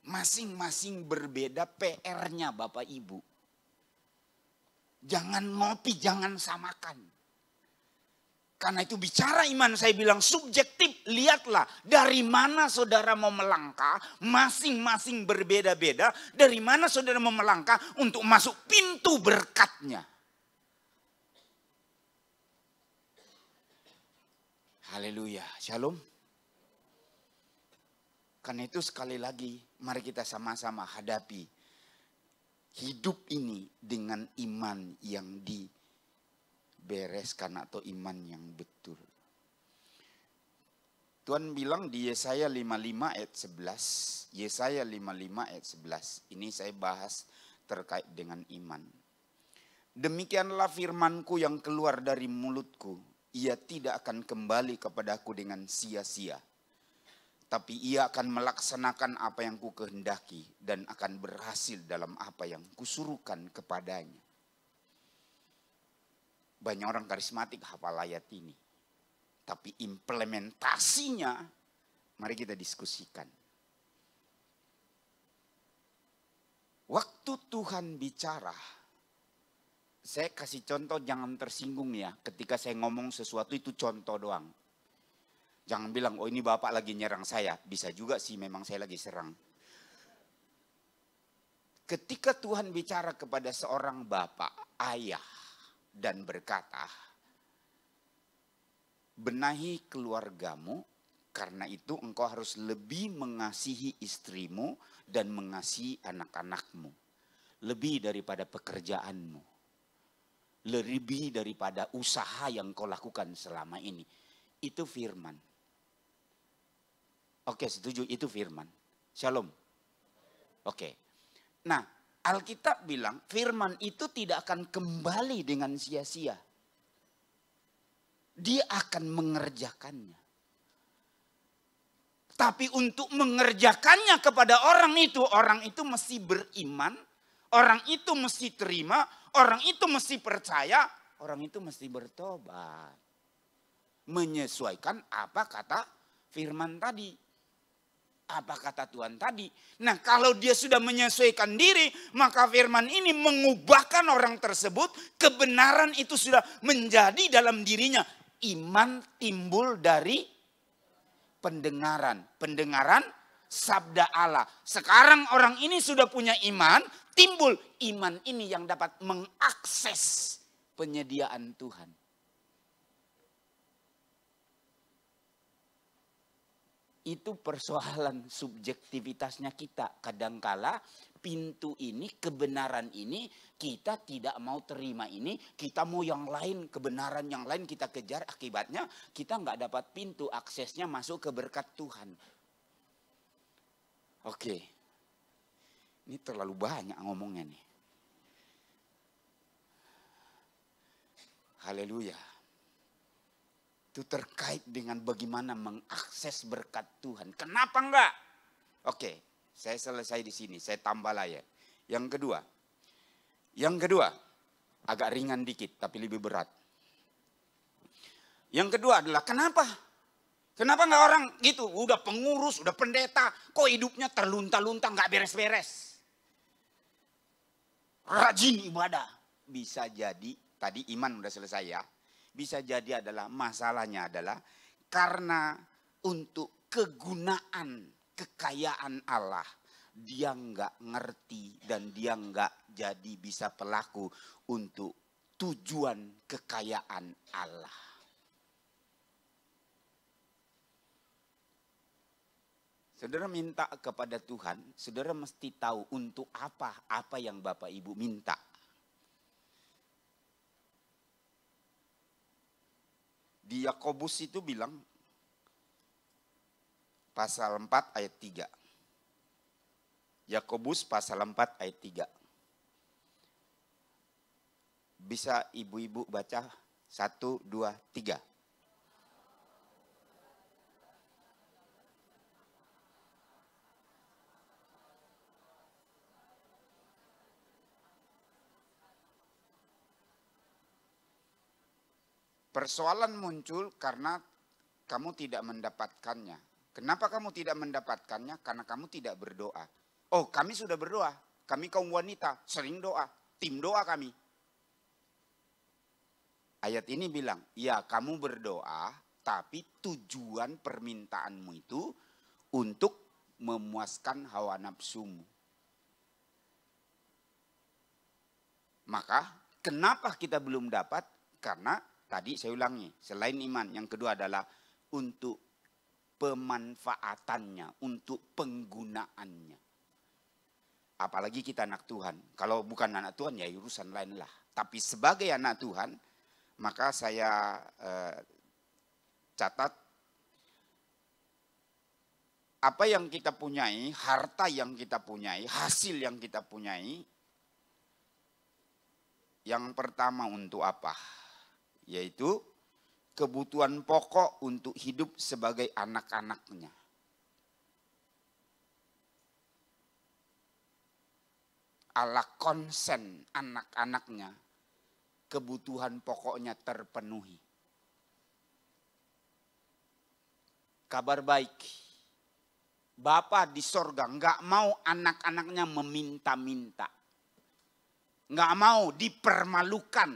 Masing-masing berbeda PR-nya Bapak Ibu. Jangan ngopi, jangan samakan. Karena itu bicara iman saya bilang subjektif. Lihatlah dari mana saudara mau melangkah. Masing-masing berbeda-beda. Dari mana saudara mau melangkah untuk masuk pintu berkatnya. Haleluya. Shalom. Karena itu sekali lagi mari kita sama-sama hadapi hidup ini dengan iman yang bereskan atau iman yang betul. Tuhan bilang di Yesaya 55 ayat 11. Yesaya 55 ayat 11. Ini saya bahas terkait dengan iman. Demikianlah firmanku yang keluar dari mulutku. Ia tidak akan kembali kepadaku dengan sia-sia. Tapi ia akan melaksanakan apa yang ku kehendaki. Dan akan berhasil dalam apa yang kusuruhkan kepadanya. Banyak orang karismatik hafal ayat ini. Tapi implementasinya mari kita diskusikan. Waktu Tuhan bicara, saya kasih contoh, jangan tersinggung ya. Ketika saya ngomong sesuatu itu contoh doang. Jangan bilang, oh ini Bapak lagi nyerang saya. Bisa juga sih memang saya lagi serang. Ketika Tuhan bicara kepada seorang bapak, ayah, dan berkata, benahi keluargamu, karena itu engkau harus lebih mengasihi istrimu dan mengasihi anak-anakmu. Lebih daripada pekerjaanmu. Lebih daripada usaha yang kau lakukan selama ini. Itu firman. Oke, setuju, itu firman. Shalom. Oke. Nah, Alkitab bilang firman itu tidak akan kembali dengan sia-sia. Dia akan mengerjakannya. Tapi untuk mengerjakannya kepada orang itu mesti beriman, orang itu mesti terima, orang itu mesti percaya, orang itu mesti bertobat. Menyesuaikan apa kata firman tadi. Apa kata Tuhan tadi. Nah, kalau dia sudah menyesuaikan diri, maka firman ini mengubahkan orang tersebut. Kebenaran itu sudah menjadi dalam dirinya. Iman timbul dari pendengaran. Pendengaran sabda Allah. Sekarang orang ini sudah punya iman. Timbul iman ini yang dapat mengakses penyediaan Tuhan. Itu persoalan subjektivitasnya kita. Kadangkala pintu ini, kebenaran ini, kita tidak mau terima ini. Kita mau yang lain, kebenaran yang lain kita kejar. Akibatnya kita nggak dapat pintu aksesnya masuk ke berkat Tuhan. Oke. Ini terlalu banyak ngomongnya nih. Haleluya. Itu terkait dengan bagaimana mengakses berkat Tuhan. Kenapa enggak? Oke, saya selesai di sini. Saya tambah layar. Yang kedua, agak ringan dikit tapi lebih berat. Yang kedua adalah kenapa? Kenapa enggak orang gitu, udah pengurus, udah pendeta, kok hidupnya terlunta-lunta, enggak beres-beres. Rajin ibadah. Bisa jadi, tadi iman udah selesai ya. Bisa jadi adalah masalahnya adalah karena untuk kegunaan kekayaan Allah dia nggak ngerti dan dia nggak jadi bisa pelaku untuk tujuan kekayaan Allah. Saudara minta kepada Tuhan, saudara mesti tahu untuk apa yang Bapak Ibu minta. Di Yakobus itu bilang pasal 4 ayat 3. Yakobus pasal 4 ayat 3. Bisa ibu-ibu baca 1, 2, 3. Persoalan muncul karena kamu tidak mendapatkannya. Kenapa kamu tidak mendapatkannya? Karena kamu tidak berdoa. Oh, kami sudah berdoa. Kami kaum wanita sering doa. Tim doa kami. Ayat ini bilang, ya kamu berdoa, tapi tujuan permintaanmu itu untuk memuaskan hawa nafsumu. Maka kenapa kita belum dapat? Karena tadi saya ulangi, selain iman, yang kedua adalah untuk pemanfaatannya, untuk penggunaannya. Apalagi kita anak Tuhan. Kalau bukan anak Tuhan ya urusan lain lah. Tapi sebagai anak Tuhan, maka saya catat apa yang kita punyai, harta yang kita punyai, hasil yang kita punyai, yang pertama untuk apa? Yaitu kebutuhan pokok untuk hidup sebagai anak-anaknya. Allah konsen anak-anaknya, kebutuhan pokoknya terpenuhi. Kabar baik, Bapa di sorga nggak mau anak-anaknya meminta-minta. Nggak mau dipermalukan.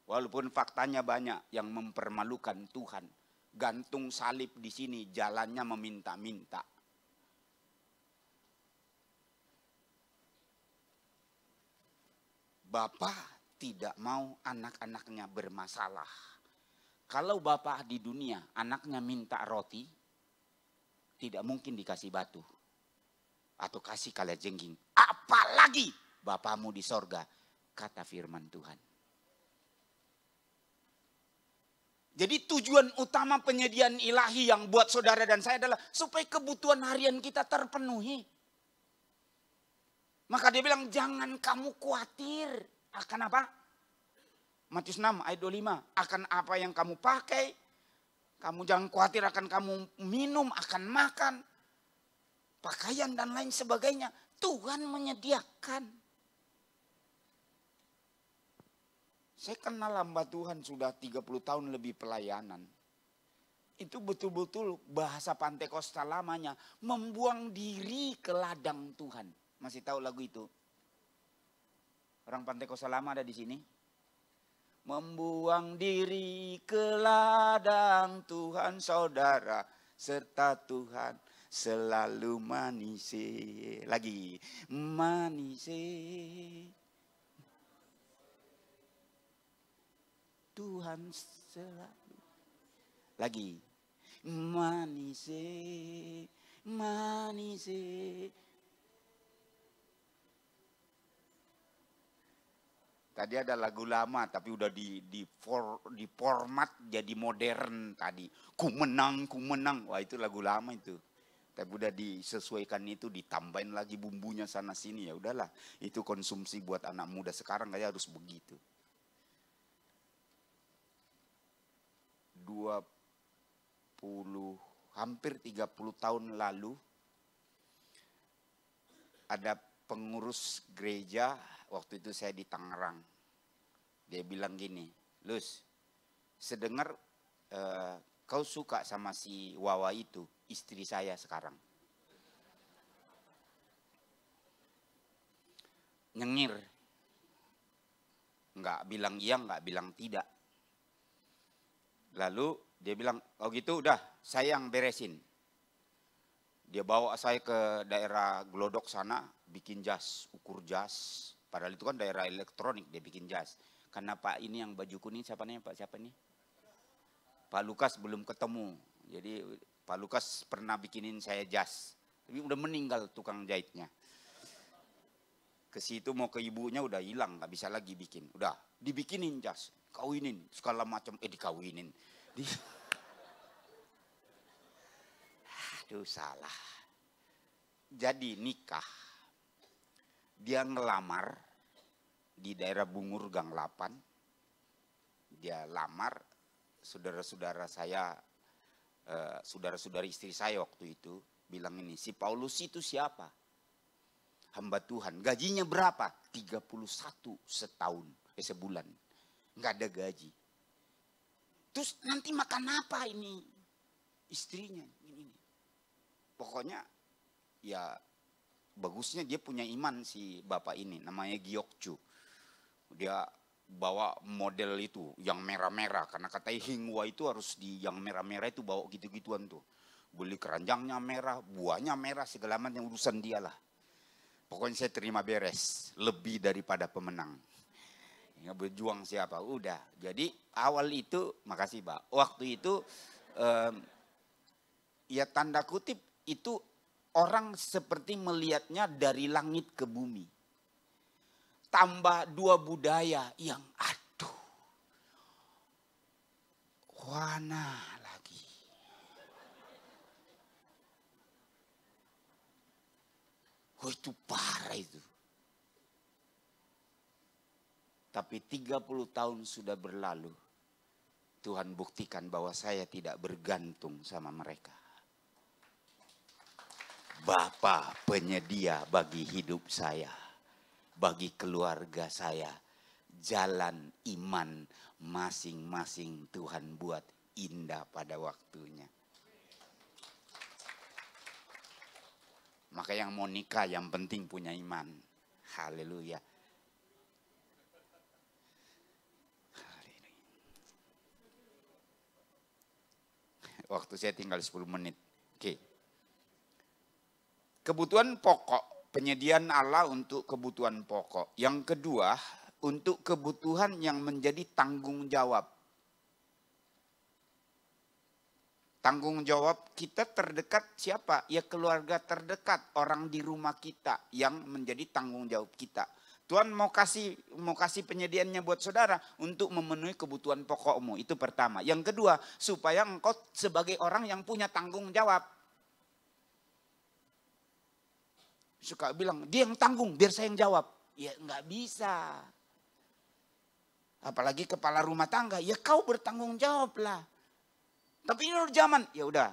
Walaupun faktanya banyak yang mempermalukan Tuhan. Gantung salib di sini, jalannya meminta-minta. Bapa tidak mau anak-anaknya bermasalah. Kalau Bapa di dunia, anaknya minta roti, tidak mungkin dikasih batu. Atau kasih kalajengking. Apalagi Bapamu di sorga, kata firman Tuhan. Jadi tujuan utama penyediaan ilahi yang buat saudara dan saya adalah supaya kebutuhan harian kita terpenuhi. Maka dia bilang jangan kamu khawatir akan apa? Matius 6 ayat 25. Akan apa yang kamu pakai. Kamu jangan khawatir akan kamu minum, akan makan. Pakaian dan lain sebagainya. Tuhan menyediakan. Saya kenal hamba Tuhan sudah 30 tahun lebih pelayanan. Itu betul-betul bahasa Pantekostal lamanya. Membuang diri ke ladang Tuhan. Masih tahu lagu itu? Orang Pantekostal lama ada di sini? Membuang diri ke ladang Tuhan saudara. Serta Tuhan selalu manise. Lagi. Manise. Tuhan selalu. Lagi. Manise. Manise. Tadi ada lagu lama tapi udah di format jadi modern tadi. Ku menang, ku menang. Wah itu lagu lama itu. Tapi udah disesuaikan itu, ditambahin lagi bumbunya sana sini. Ya udahlah, itu konsumsi buat anak muda sekarang kayak harus begitu. hampir 30 tahun lalu ada pengurus gereja, waktu itu saya di Tangerang. Dia bilang gini, Lus, sedengar kau suka sama si Wawa itu, istri saya sekarang. Nyengir. Enggak bilang iya, enggak bilang tidak. Lalu dia bilang, oh gitu udah saya yang beresin. Dia bawa saya ke daerah Glodok sana, bikin jas, ukur jas. Padahal itu kan daerah elektronik, dia bikin jas. Karena Pak ini yang baju kuning, siapa nih Pak, siapa nih? Pak Lukas belum ketemu. Jadi Pak Lukas pernah bikinin saya jas. Tapi udah meninggal tukang jahitnya. Ke situ mau ke ibunya udah hilang, nggak bisa lagi bikin. Udah dibikinin jas, kawinin segala macam, dikawinin. Aduh salah. Jadi nikah, dia ngelamar di daerah Bungur Gang 8. Dia lamar, saudara-saudara saya, saudara-saudari istri saya waktu itu bilang ini, si Paulus itu siapa? Hamba Tuhan, gajinya berapa? 31 setahun, sebulan. Nggak ada gaji. Terus nanti makan apa ini? Istrinya ini. Pokoknya ya bagusnya dia punya iman si bapak ini, namanya Giokcu. Dia bawa model itu yang merah-merah, karena katanya Hingwa itu harus di yang merah-merah itu bawa gitu-gituan tuh. Beli keranjangnya merah, buahnya merah, segala macam urusan dia lah. Pokoknya saya terima beres, lebih daripada pemenang. Nggak berjuang siapa, udah. Jadi awal itu, makasih Pak, waktu itu ya tanda kutip itu orang seperti melihatnya dari langit ke bumi. Tambah 2 budaya yang aduh, wana lagi. Oh itu parah itu. Tapi 30 tahun sudah berlalu. Tuhan buktikan bahwa saya tidak bergantung sama mereka. Bapa penyedia bagi hidup saya, bagi keluarga saya. Jalan iman masing-masing Tuhan buat indah pada waktunya. Maka yang mau nikah yang penting punya iman. Haleluya. Waktu saya tinggal 10 menit. Oke. Kebutuhan pokok, penyediaan Allah untuk kebutuhan pokok. Yang kedua, untuk kebutuhan yang menjadi tanggung jawab. Tanggung jawab kita terdekat siapa? Ya keluarga terdekat, orang di rumah kita yang menjadi tanggung jawab kita. Tuhan mau kasih penyediaannya buat saudara untuk memenuhi kebutuhan pokokmu. Itu pertama. Yang kedua, supaya engkau sebagai orang yang punya tanggung jawab. Suka bilang, dia yang tanggung, biar saya yang jawab. Ya nggak bisa. Apalagi kepala rumah tangga, ya kau bertanggung jawab lah. Tapi ini udah zaman, ya udah,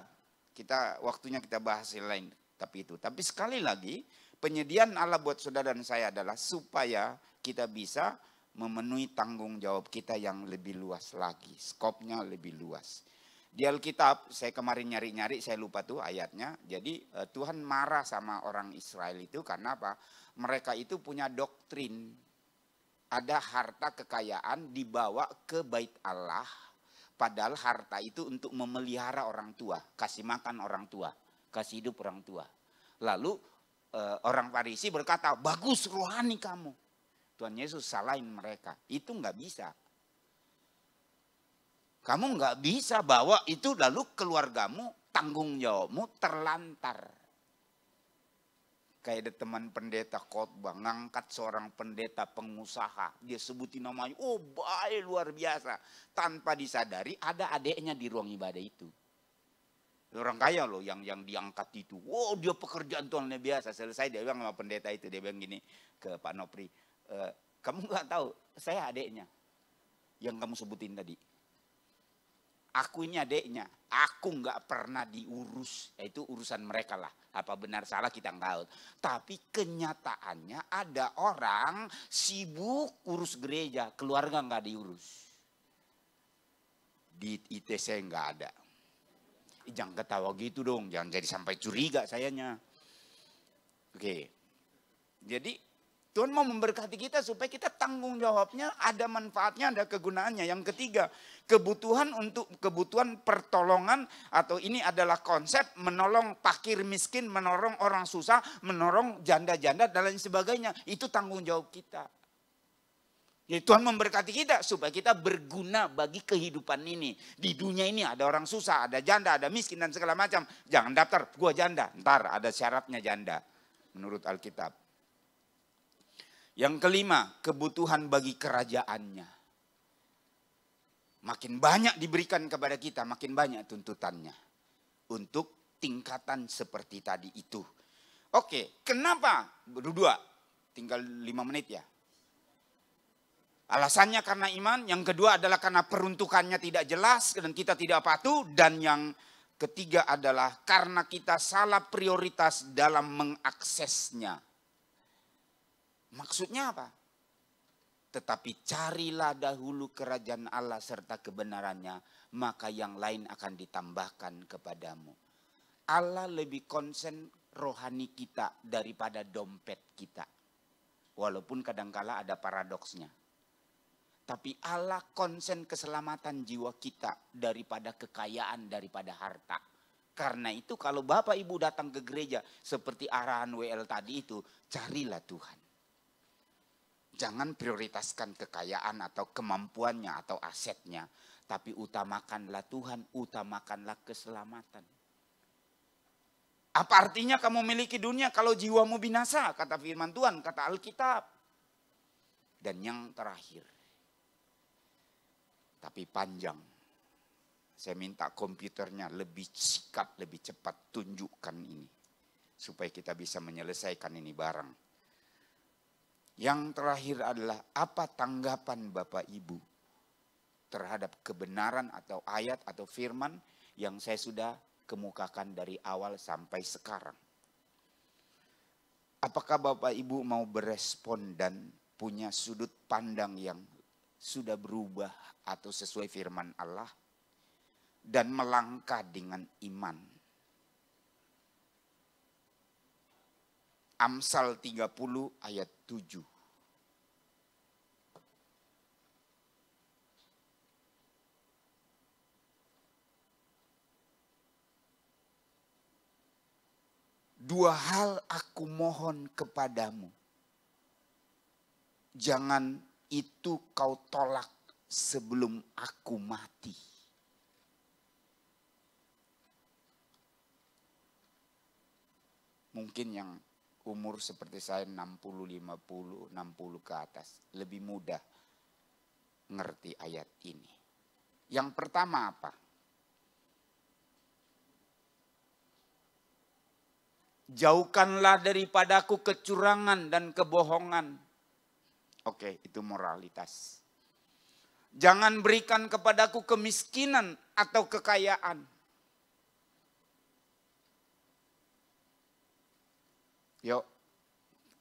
waktunya kita bahas yang lain. Tapi sekali lagi, penyediaan Allah buat saudara dan saya adalah supaya kita bisa memenuhi tanggung jawab kita yang lebih luas lagi. Skopnya lebih luas. Di Alkitab, saya kemarin nyari-nyari, saya lupa tuh ayatnya. Jadi Tuhan marah sama orang Israel itu karena apa? Mereka itu punya doktrin. Ada harta kekayaan dibawa ke bait Allah. Padahal harta itu untuk memelihara orang tua. Kasih makan orang tua. Kasih hidup orang tua. Lalu orang Farisi berkata, bagus rohani kamu. Tuhan Yesus salahin mereka. Itu nggak bisa. Kamu nggak bisa bawa itu lalu keluargamu, tanggung jawabmu terlantar. Kayak ada teman pendeta khotbah, ngangkat seorang pendeta pengusaha. Dia sebutin namanya, oh baik luar biasa. Tanpa disadari ada adeknya di ruang ibadah itu. Orang kaya loh yang diangkat itu. Wow dia pekerjaan Tuhan biasa. Selesai dia bilang sama pendeta itu. Dia bilang gini ke Pak Nopri. Kamu nggak tahu saya adeknya. Yang kamu sebutin tadi. Aku ini adeknya, aku nggak pernah diurus, itu urusan mereka lah. Apa benar salah kita nggak tahu. Tapi kenyataannya ada orang sibuk urus gereja, keluarga nggak diurus. Di ITC nggak ada. Jangan ketawa gitu dong, jangan jadi sampai curiga sayanya. Oke, jadi Tuhan mau memberkati kita supaya kita tanggung jawabnya, ada manfaatnya, ada kegunaannya. Yang ketiga, kebutuhan pertolongan atau ini adalah konsep menolong fakir miskin, menolong orang susah, menolong janda-janda dan lain sebagainya. Itu tanggung jawab kita. Jadi Tuhan memberkati kita supaya kita berguna bagi kehidupan ini. Di dunia ini ada orang susah, ada janda, ada miskin dan segala macam. Jangan daftar, gua janda. Ntar ada syaratnya janda menurut Alkitab. Yang kelima, kebutuhan bagi kerajaannya. Makin banyak diberikan kepada kita, makin banyak tuntutannya. Untuk tingkatan seperti tadi itu. Oke, kenapa? Berdua, tinggal 5 menit ya. Alasannya karena iman, yang kedua adalah karena peruntukannya tidak jelas dan kita tidak patuh. Dan yang ketiga adalah karena kita salah prioritas dalam mengaksesnya. Maksudnya apa? Tetapi carilah dahulu kerajaan Allah serta kebenarannya, maka yang lain akan ditambahkan kepadamu. Allah lebih konsen rohani kita daripada dompet kita. Walaupun kadangkala ada paradoksnya. Tapi Allah konsen keselamatan jiwa kita daripada kekayaan, daripada harta. Karena itu kalau Bapak Ibu datang ke gereja seperti arahan WL tadi itu, carilah Tuhan. Jangan prioritaskan kekayaan atau kemampuannya atau asetnya. Tapi utamakanlah Tuhan, utamakanlah keselamatan. Apa artinya kamu memiliki dunia kalau jiwamu binasa? Kata firman Tuhan, kata Alkitab. Dan yang terakhir. Tapi panjang. Saya minta komputernya lebih sikat, lebih cepat tunjukkan ini. supaya kita bisa menyelesaikan ini bareng. Yang terakhir adalah apa tanggapan Bapak Ibu terhadap kebenaran atau ayat atau firman yang saya sudah kemukakan dari awal sampai sekarang. Apakah Bapak Ibu mau berespon dan punya sudut pandang yang sudah berubah atau sesuai firman Allah dan melangkah dengan iman? Amsal 30 ayat 7. Dua hal aku mohon kepadamu. Jangan itu kau tolak sebelum aku mati. Mungkin yang umur seperti saya 60, 50, 60 ke atas. Lebih mudah ngerti ayat ini. Yang pertama apa? Jauhkanlah daripadaku kecurangan dan kebohongan. Oke, itu moralitas. Jangan berikan kepadaku kemiskinan atau kekayaan. Yuk,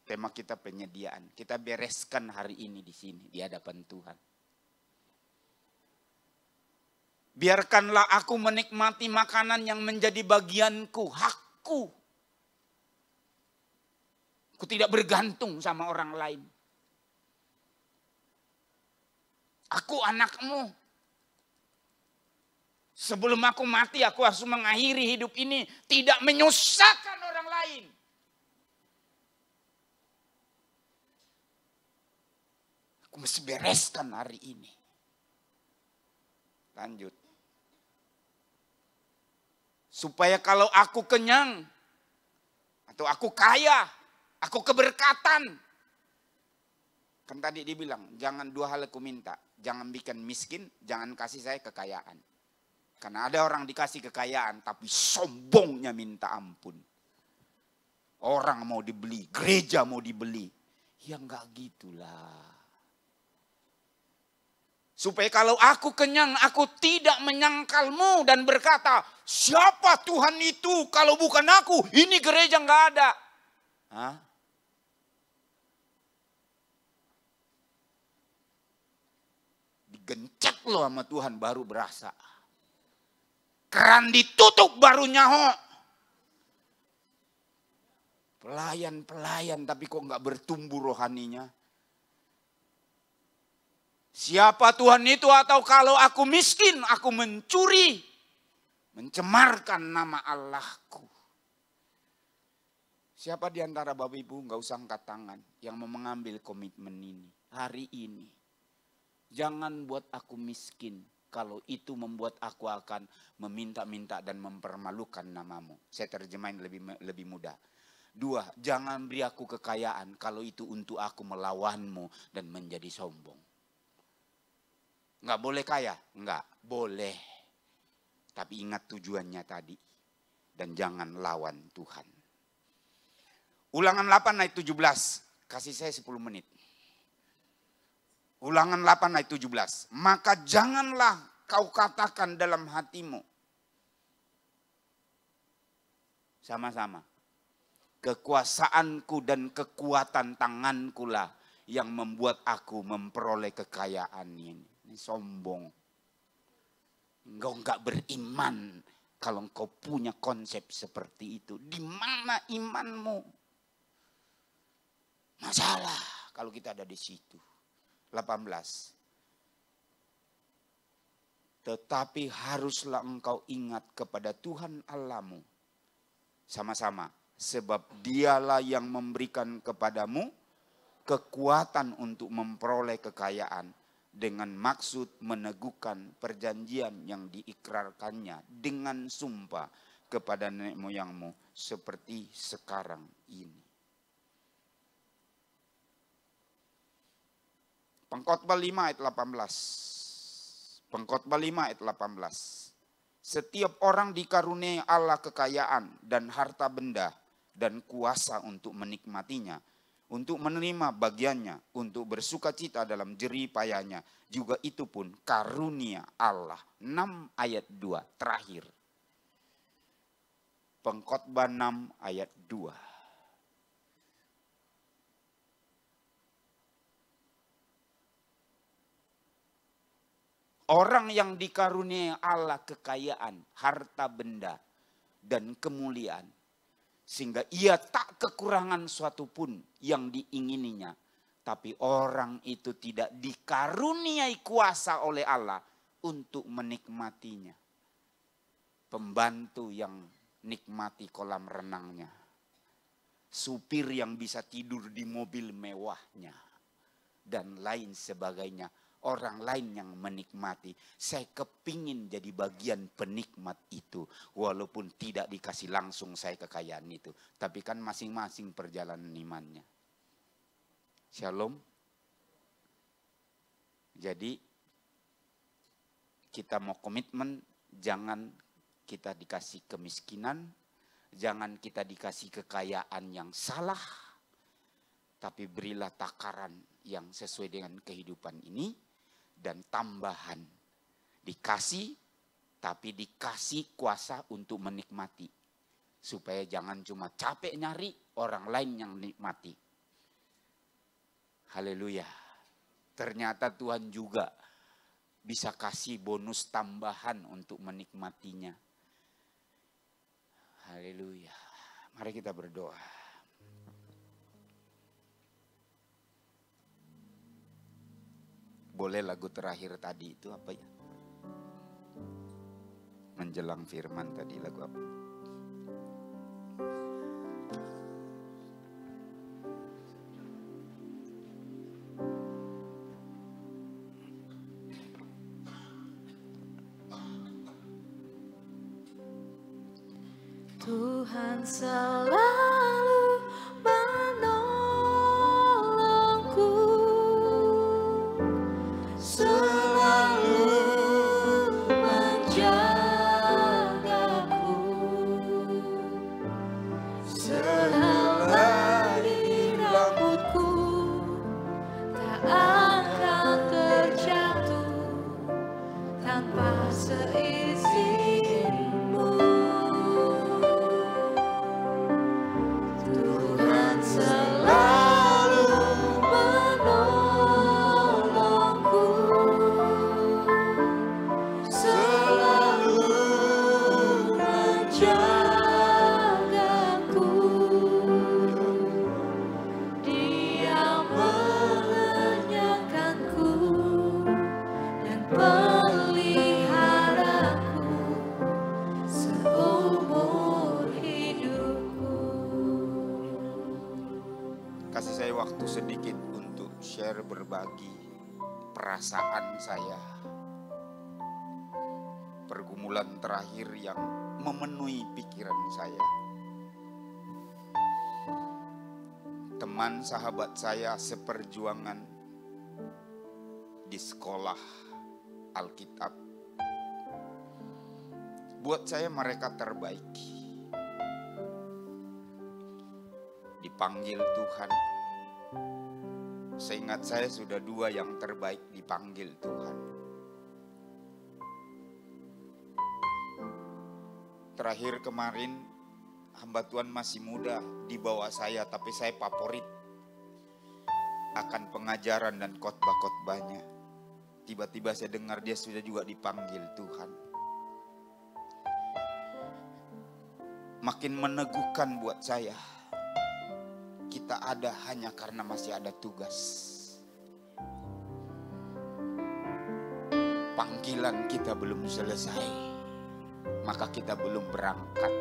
tema kita penyediaan. Kita bereskan hari ini di sini, di hadapan Tuhan. Biarkanlah aku menikmati makanan yang menjadi bagianku, hakku. Aku tidak bergantung sama orang lain. Aku anakmu. Sebelum aku mati, aku harus mengakhiri hidup ini tidak menyusahkan orang lain. Aku mesti bereskan hari ini. Lanjut. Supaya kalau aku kenyang, atau aku kaya, aku keberkatan. Kan tadi dibilang, jangan dua hal aku minta. Jangan bikin miskin, jangan kasih saya kekayaan. Karena ada orang dikasih kekayaan, tapi sombongnya minta ampun. Orang mau dibeli, gereja mau dibeli. Ya enggak gitulah. Supaya kalau aku kenyang, aku tidak menyangkalmu dan berkata, siapa Tuhan itu kalau bukan aku? Ini gereja enggak ada. Hah? Digencet loh sama Tuhan baru berasa. Keran ditutup baru nyaho. Pelayan tapi kok enggak bertumbuh rohaninya. Siapa Tuhan itu atau kalau aku miskin, aku mencuri. Mencemarkan nama Allahku. Siapa di antara Bapak Ibu enggak usah angkat tangan yang mau mengambil komitmen ini. Hari ini. Jangan buat aku miskin. Kalau itu membuat aku akan meminta-minta dan mempermalukan namamu. Saya terjemahin lebih mudah. 2, jangan beri aku kekayaan kalau itu untuk aku melawanmu dan menjadi sombong. Enggak boleh kaya? Enggak, boleh. Tapi ingat tujuannya tadi. Dan jangan lawan Tuhan. Ulangan 8 ayat 17. Kasih saya 10 menit. Ulangan 8 ayat 17. Maka janganlah kau katakan dalam hatimu. Sama-sama. Kekuasaanku dan kekuatan tanganku lah yang membuat aku memperoleh kekayaan ini. Ini sombong. Engkau enggak beriman kalau engkau punya konsep seperti itu. Di mana imanmu? Masalah kalau kita ada di situ. 18. Tetapi haruslah engkau ingat kepada Tuhan Allahmu. Sama-sama. Sebab dialah yang memberikan kepadamu kekuatan untuk memperoleh kekayaan. Dengan maksud meneguhkan perjanjian yang diikrarkannya dengan sumpah kepada nenek moyangmu seperti sekarang ini. Pengkhotbah 5 ayat 18. Pengkhotbah 5 ayat 18. Setiap orang dikaruniai Allah kekayaan dan harta benda dan kuasa untuk menikmatinya, untuk menerima bagiannya, untuk bersuka cita dalam jerih payahnya. Juga itu pun karunia Allah. 6 ayat 2 terakhir. Pengkhotbah 6 ayat 2. Orang yang dikaruniai Allah kekayaan, harta benda, dan kemuliaan. Sehingga ia tak kekurangan suatu pun yang diingininya. Tapi orang itu tidak dikaruniai kuasa oleh Allah untuk menikmatinya. Pembantu yang nikmati kolam renangnya. Supir yang bisa tidur di mobil mewahnya. Dan lain sebagainya. Orang lain yang menikmati. Saya kepingin jadi bagian penikmat itu. Walaupun tidak dikasih langsung saya kekayaan itu. Tapi kan masing-masing perjalanan imannya. Shalom. Jadi kita mau komitmen. Jangan kita dikasih kemiskinan. Jangan kita dikasih kekayaan yang salah. Tapi berilah takaran yang sesuai dengan kehidupan ini. Dan tambahan dikasih, tapi dikasih kuasa untuk menikmati. Supaya jangan cuma capek nyari, orang lain yang nikmati. Haleluya. Ternyata Tuhan juga bisa kasih bonus tambahan untuk menikmatinya. Haleluya. Mari kita berdoa. Boleh lagu terakhir tadi itu apa ya? Menjelang firman tadi lagu apa? Tuhan selalu menolongku, selalu menjagaku, sehelai rambutku tak akan terjatuh tanpa seizinmu. Tuhan selalu menolongku, selalu menjagaku. Dia mengenyangkanku dan peliharaku seumur hidupku. Kasih saya waktu sedikit untuk share berbagi perasaan saya. Pergumulan terakhir yang memenuhi pikiran saya. Teman sahabat saya seperjuangan di sekolah Alkitab. Buat saya mereka terbaik. Dipanggil Tuhan. Seingat saya sudah 2 yang terbaik dipanggil Tuhan. Terakhir kemarin hamba Tuhan masih muda di bawah saya, tapi saya favorit akan pengajaran dan khotbah-khotbahnya. Tiba-tiba saya dengar dia sudah juga dipanggil Tuhan. Makin meneguhkan buat saya. Kita ada hanya karena masih ada tugas. Panggilan kita belum selesai, maka kita belum berangkat.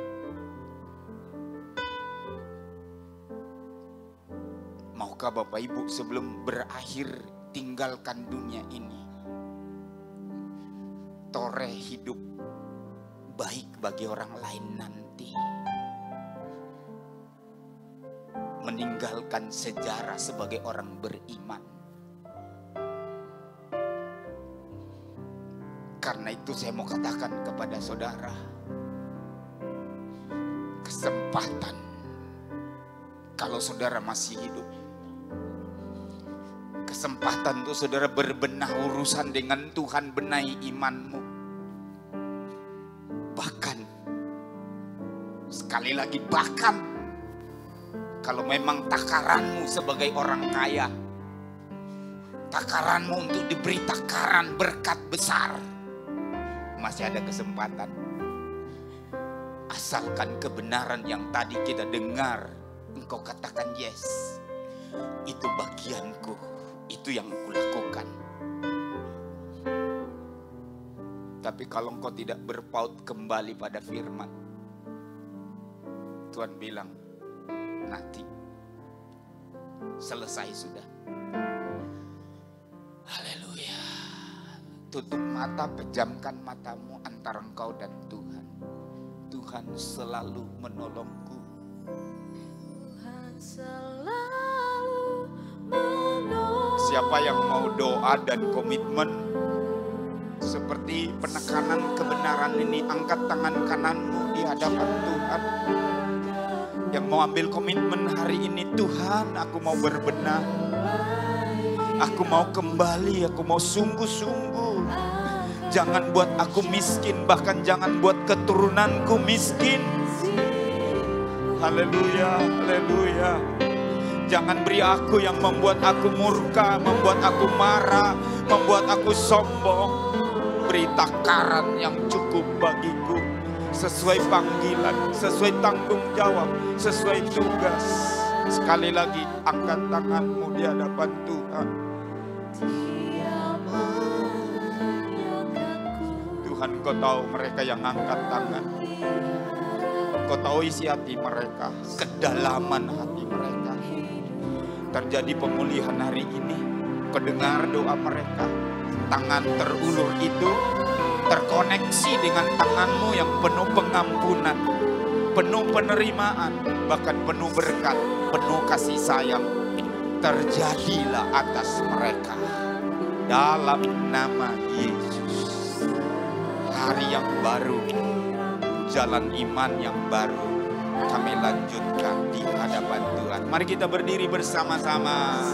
Maukah Bapak Ibu sebelum berakhir tinggalkan dunia ini, toreh hidup baik bagi orang lain nanti. Meninggalkan sejarah sebagai orang beriman. Karena itu saya mau katakan kepada saudara, kesempatan Kalau saudara masih hidup, kesempatan untuk saudara berbenah urusan dengan Tuhan, benahi imanmu. Bahkan, sekali lagi bahkan, kalau memang takaranmu sebagai orang kaya, takaranmu untuk diberi takaran berkat besar, masih ada kesempatan. Asalkan kebenaran yang tadi kita dengar, engkau katakan yes. Itu bagianku, itu yang kulakukan. Tapi kalau engkau tidak berpaut kembali pada firman, Tuhan bilang, nanti selesai sudah. Haleluya. Tutup mata, pejamkan matamu antara engkau dan Tuhan. Tuhan selalu menolongku. Tuhan selalu menolong. Siapa yang mau doa dan komitmen seperti penekanan kebenaran ini, angkat tangan kananmu di hadapan Tuhan. Yang mau ambil komitmen hari ini, Tuhan, aku mau berbenah. Aku mau kembali, aku mau sungguh-sungguh. Jangan buat aku miskin, bahkan jangan buat keturunanku miskin. Haleluya, haleluya. Jangan beri aku yang membuat aku murka, membuat aku marah, membuat aku sombong. Beri takaran yang cukup bagiku, sesuai panggilan, sesuai tanggung jawab, sesuai tugas. Sekali lagi, angkat tanganmu di hadapan Tuhan. Tuhan, Kau tahu mereka yang angkat tangan. Kau tahu isi hati mereka, kedalaman hati mereka. Terjadi pemulihan hari ini. Kau dengar doa mereka. Tangan terulur itu terkoneksi dengan tangan-Mu yang penuh pengampunan, penuh penerimaan, bahkan penuh berkat, penuh kasih sayang. Terjadilah atas mereka dalam nama Yesus. Hari yang baru, jalan iman yang baru kami lanjutkan di hadapan Tuhan. Mari kita berdiri bersama-sama.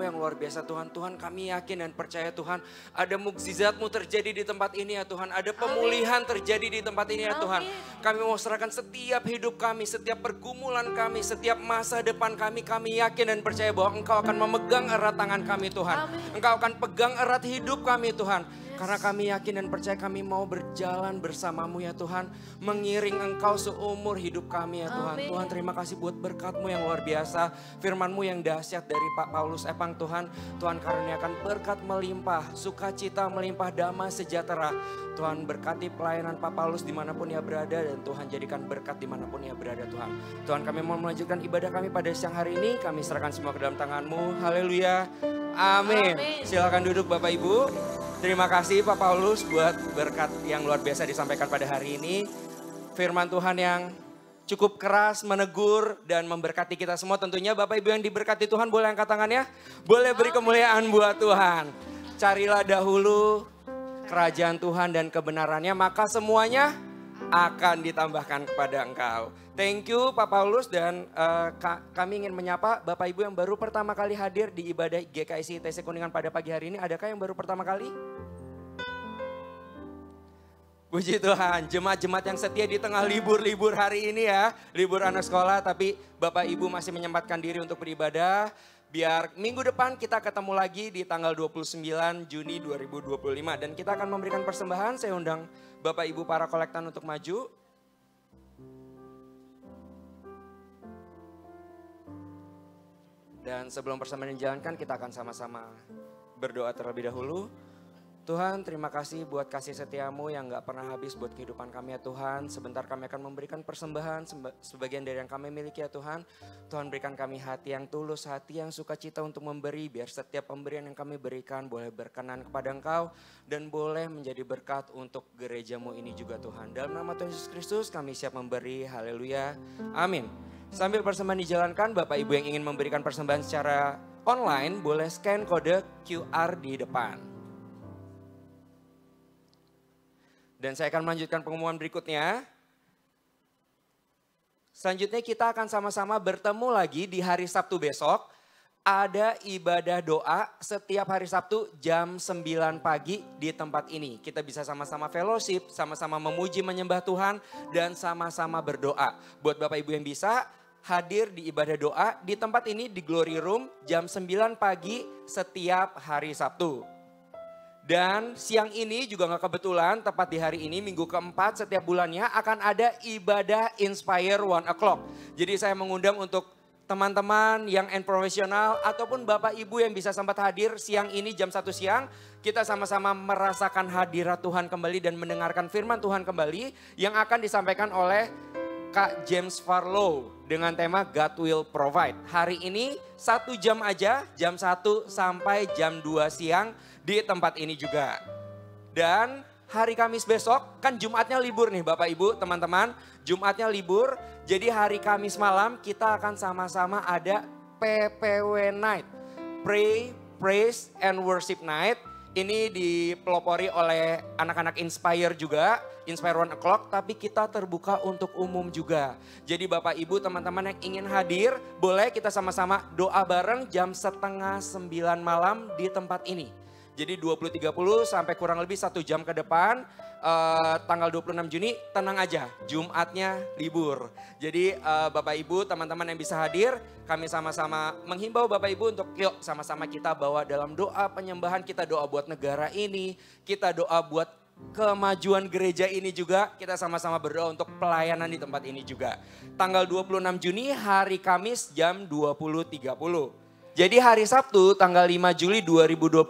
Yang luar biasa Tuhan. Tuhan, kami yakin dan percaya Tuhan, ada mukjizat-Mu terjadi di tempat ini ya Tuhan. Ada pemulihan terjadi di tempat ini ya Tuhan. Kami mau serahkan setiap hidup kami, setiap pergumulan kami, setiap masa depan kami. Kami yakin dan percaya bahwa Engkau akan memegang erat tangan kami Tuhan. Engkau akan pegang erat hidup kami Tuhan. Karena kami yakin dan percaya kami mau berjalan bersama-Mu ya Tuhan. Mengiring Engkau seumur hidup kami ya Tuhan. Amin. Tuhan, terima kasih buat berkat-Mu yang luar biasa. Firman-Mu yang dahsyat dari Pak Paulus Epang Tuhan. Tuhan karuniakan berkat melimpah, sukacita melimpah, damai sejahtera. Tuhan berkati pelayanan Pak Paulus dimanapun ia berada. Dan Tuhan jadikan berkat dimanapun ia berada Tuhan. Tuhan, kami mau melanjutkan ibadah kami pada siang hari ini. Kami serahkan semua ke dalam tangan-Mu. Haleluya. Amin. Silakan duduk Bapak Ibu. Terima kasih Pak Paulus buat berkat yang luar biasa disampaikan pada hari ini. Firman Tuhan yang cukup keras, menegur dan memberkati kita semua. Tentunya Bapak Ibu yang diberkati Tuhan boleh angkat tangannya. Boleh beri kemuliaan buat Tuhan. Carilah dahulu kerajaan Tuhan dan kebenarannya, maka semuanya akan ditambahkan kepada engkau. Thank you Pak Paulus, dan kami ingin menyapa Bapak Ibu yang baru pertama kali hadir di ibadah GKSI ITC Kuningan pada pagi hari ini. Adakah yang baru pertama kali? Puji Tuhan, jemaat-jemaat yang setia di tengah libur-libur hari ini ya. Libur anak sekolah, tapi Bapak Ibu masih menyempatkan diri untuk beribadah. Biar minggu depan kita ketemu lagi di tanggal 29 Juni 2025. Dan kita akan memberikan persembahan. Saya undang Bapak Ibu para kolektan untuk maju. Dan sebelum persembahan dijalankan, kita akan sama-sama berdoa terlebih dahulu. Tuhan, terima kasih buat kasih setiamu yang gak pernah habis buat kehidupan kami ya Tuhan. Sebentar kami akan memberikan persembahan, sebagian dari yang kami miliki ya Tuhan. Tuhan berikan kami hati yang tulus, hati yang sukacita untuk memberi. Biar setiap pemberian yang kami berikan boleh berkenan kepada Engkau. Dan boleh menjadi berkat untuk gerejamu ini juga Tuhan. Dalam nama Tuhan Yesus Kristus kami siap memberi, haleluya, amin. Sambil persembahan dijalankan, Bapak Ibu yang ingin memberikan persembahan secara online boleh scan kode QR di depan. Dan saya akan melanjutkan pengumuman berikutnya. Selanjutnya kita akan sama-sama bertemu lagi di hari Sabtu besok. Ada ibadah doa setiap hari Sabtu jam 9 pagi di tempat ini. Kita bisa sama-sama fellowship, sama-sama memuji menyembah Tuhan dan sama-sama berdoa. Buat Bapak Ibu yang bisa hadir di ibadah doa di tempat ini di Glory Room jam 9 pagi setiap hari Sabtu. Dan siang ini juga gak kebetulan, tepat di hari ini minggu keempat setiap bulannya akan ada ibadah Inspire 1 o'clock. Jadi saya mengundang untuk teman-teman yang profesional ataupun Bapak Ibu yang bisa sempat hadir siang ini jam 1 siang. Kita sama-sama merasakan hadirat Tuhan kembali dan mendengarkan firman Tuhan kembali yang akan disampaikan oleh Kak James Farlow dengan tema God Will Provide. Hari ini 1 jam aja, jam 1 sampai jam 2 siang di tempat ini juga. Dan hari Kamis besok, kan Jumatnya libur nih Bapak Ibu teman-teman. Jumatnya libur, jadi hari Kamis malam kita akan sama-sama ada PPW Night. Pray, Praise and Worship Night. Ini dipelopori oleh anak-anak Inspire juga, Inspire 1 o'clock, tapi kita terbuka untuk umum juga. Jadi Bapak Ibu teman-teman yang ingin hadir, boleh kita sama-sama doa bareng jam 8:30 malam di tempat ini. Jadi 20.30 sampai kurang lebih 1 jam ke depan, tanggal 26 Juni tenang aja, Jumatnya libur. Jadi Bapak Ibu teman-teman yang bisa hadir, kami sama-sama menghimbau Bapak Ibu untuk yuk sama-sama kita bawa dalam doa penyembahan, kita doa buat negara ini, kita doa buat kemajuan gereja ini juga, kita sama-sama berdoa untuk pelayanan di tempat ini juga. Tanggal 26 Juni hari Kamis jam 20.30. Jadi hari Sabtu tanggal 5 Juli 2025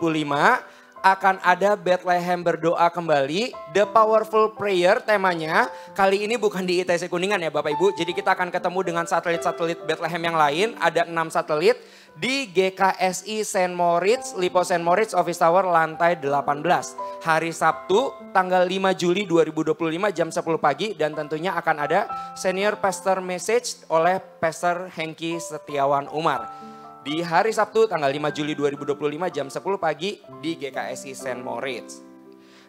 akan ada Bethlehem berdoa kembali. The Powerful Prayer temanya. Kali ini bukan di ITC Kuningan ya Bapak Ibu. Jadi kita akan ketemu dengan satelit-satelit Bethlehem yang lain. Ada 6 satelit di GKSI St. Moritz, Lipo St. Moritz Office Tower lantai 18. Hari Sabtu tanggal 5 Juli 2025 jam 10 pagi. Dan tentunya akan ada Senior Pastor Message oleh Pastor Hengki Setiawan Umar. Di hari Sabtu tanggal 5 Juli 2025 jam 10 pagi di GKSI St. Moritz.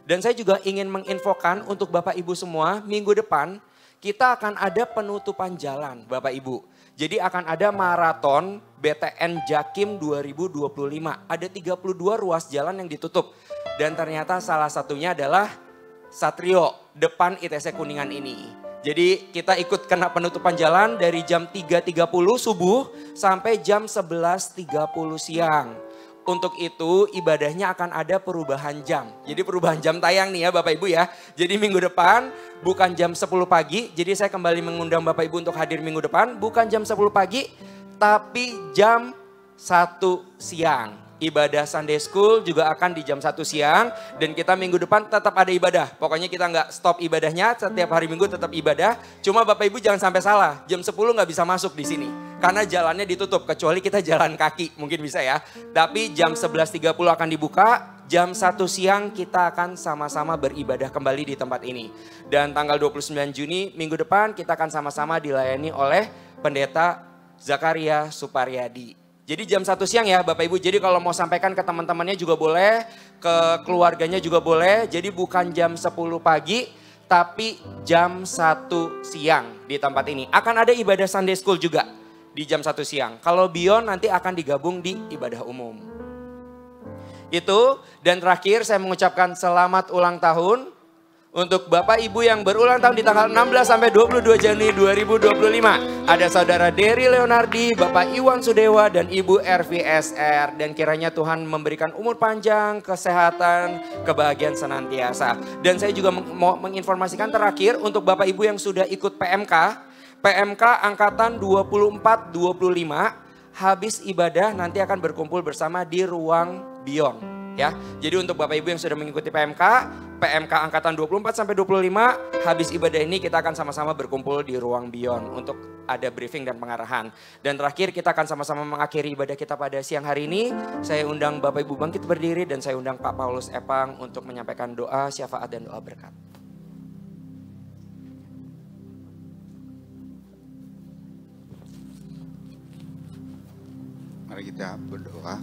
Dan saya juga ingin menginfokan untuk Bapak Ibu semua, minggu depan kita akan ada penutupan jalan Bapak Ibu. Jadi akan ada maraton BTN Jakim 2025. Ada 32 ruas jalan yang ditutup. Dan ternyata salah satunya adalah Satrio, depan ITC Kuningan ini. Jadi kita ikut kena penutupan jalan dari jam 3.30 subuh sampai jam 11.30 siang. Untuk itu ibadahnya akan ada perubahan jam. Jadi perubahan jam tayang nih ya Bapak Ibu ya. Jadi minggu depan bukan jam 10 pagi. Jadi saya kembali mengundang Bapak Ibu untuk hadir minggu depan. Bukan jam 10 pagi tapi jam 1 siang. Ibadah Sunday School juga akan di jam 1 siang. Dan kita minggu depan tetap ada ibadah. Pokoknya kita nggak stop ibadahnya, setiap hari minggu tetap ibadah. Cuma Bapak Ibu jangan sampai salah, jam 10 nggak bisa masuk di sini. Karena jalannya ditutup, kecuali kita jalan kaki mungkin bisa ya. Tapi jam 11.30 akan dibuka, jam 1 siang kita akan sama-sama beribadah kembali di tempat ini. Dan tanggal 29 Juni minggu depan kita akan sama-sama dilayani oleh Pendeta Zakaria Suparyadi. Jadi jam 1 siang ya Bapak Ibu, jadi kalau mau sampaikan ke teman-temannya juga boleh, ke keluarganya juga boleh. Jadi bukan jam 10 pagi, tapi jam 1 siang di tempat ini. Akan ada ibadah Sunday School juga di jam 1 siang. Kalau Beyond nanti akan digabung di ibadah umum. Itu, dan terakhir saya mengucapkan selamat ulang tahun Untuk Bapak Ibu yang berulang tahun di tanggal 16 sampai 22 Januari 2025. Ada Saudara Dery Leonardi, Bapak Iwan Sudewa, dan Ibu RVSR. Dan kiranya Tuhan memberikan umur panjang, kesehatan, kebahagiaan senantiasa. Dan saya juga mau menginformasikan terakhir untuk Bapak Ibu yang sudah ikut PMK. PMK Angkatan 24-25, habis ibadah nanti akan berkumpul bersama di ruang Beyond. Ya, jadi untuk Bapak Ibu yang sudah mengikuti PMK Angkatan 24 sampai 25, habis ibadah ini kita akan sama-sama berkumpul di ruang Beyond untuk ada briefing dan pengarahan. Dan terakhir kita akan sama-sama mengakhiri ibadah kita pada siang hari ini. Saya undang Bapak Ibu bangkit berdiri dan saya undang Pak Paulus Epang untuk menyampaikan doa syafaat dan doa berkat. Mari kita berdoa.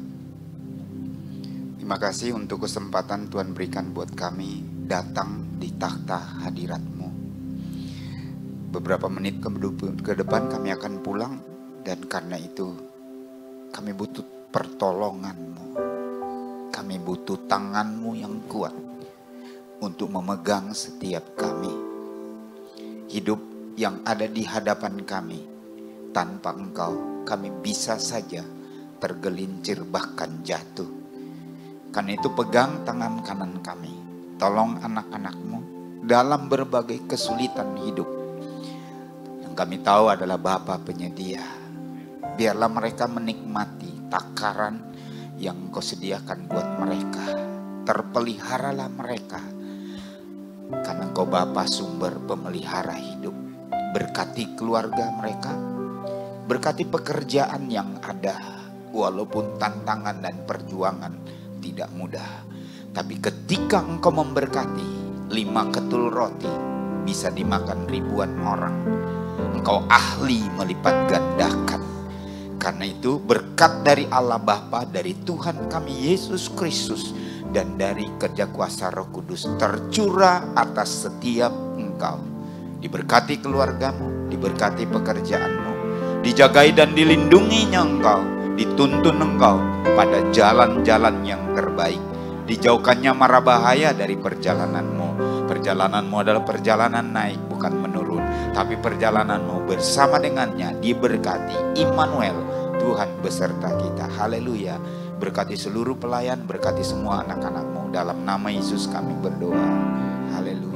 Terima kasih untuk kesempatan Tuhan berikan buat kami datang di takhta hadirat-Mu. Beberapa menit ke depan kami akan pulang, dan karena itu kami butuh pertolongan-Mu. Kami butuh tangan-Mu yang kuat untuk memegang setiap kami. Hidup yang ada di hadapan kami, tanpa Engkau kami bisa saja tergelincir bahkan jatuh. Karena itu pegang tangan kanan kami. Tolong anak-anak-Mu dalam berbagai kesulitan hidup. Yang kami tahu adalah Bapa penyedia. Biarlah mereka menikmati takaran yang Engkau sediakan buat mereka. Terpeliharalah mereka. Karena Engkau Bapa sumber pemelihara hidup. Berkati keluarga mereka. Berkati pekerjaan yang ada. Walaupun tantangan dan perjuangan tidak mudah, tapi ketika Engkau memberkati, 5 ketul roti bisa dimakan ribuan orang. Engkau ahli melipat gandakan. Karena itu berkat dari Allah Bapa, dari Tuhan kami Yesus Kristus, dan dari kerja kuasa Roh Kudus tercurah atas setiap engkau. Diberkati keluargamu, diberkati pekerjaanmu, dijagai dan dilindunginya engkau, dituntun engkau pada jalan-jalan yang terbaik. Dijauhkannya mara bahaya dari perjalananmu. Perjalananmu adalah perjalanan naik, bukan menurun. Tapi perjalananmu bersama dengannya diberkati. Immanuel, Tuhan beserta kita. Haleluya. Berkati seluruh pelayan, berkati semua anak-anakmu. Dalam nama Yesus kami berdoa. Haleluya.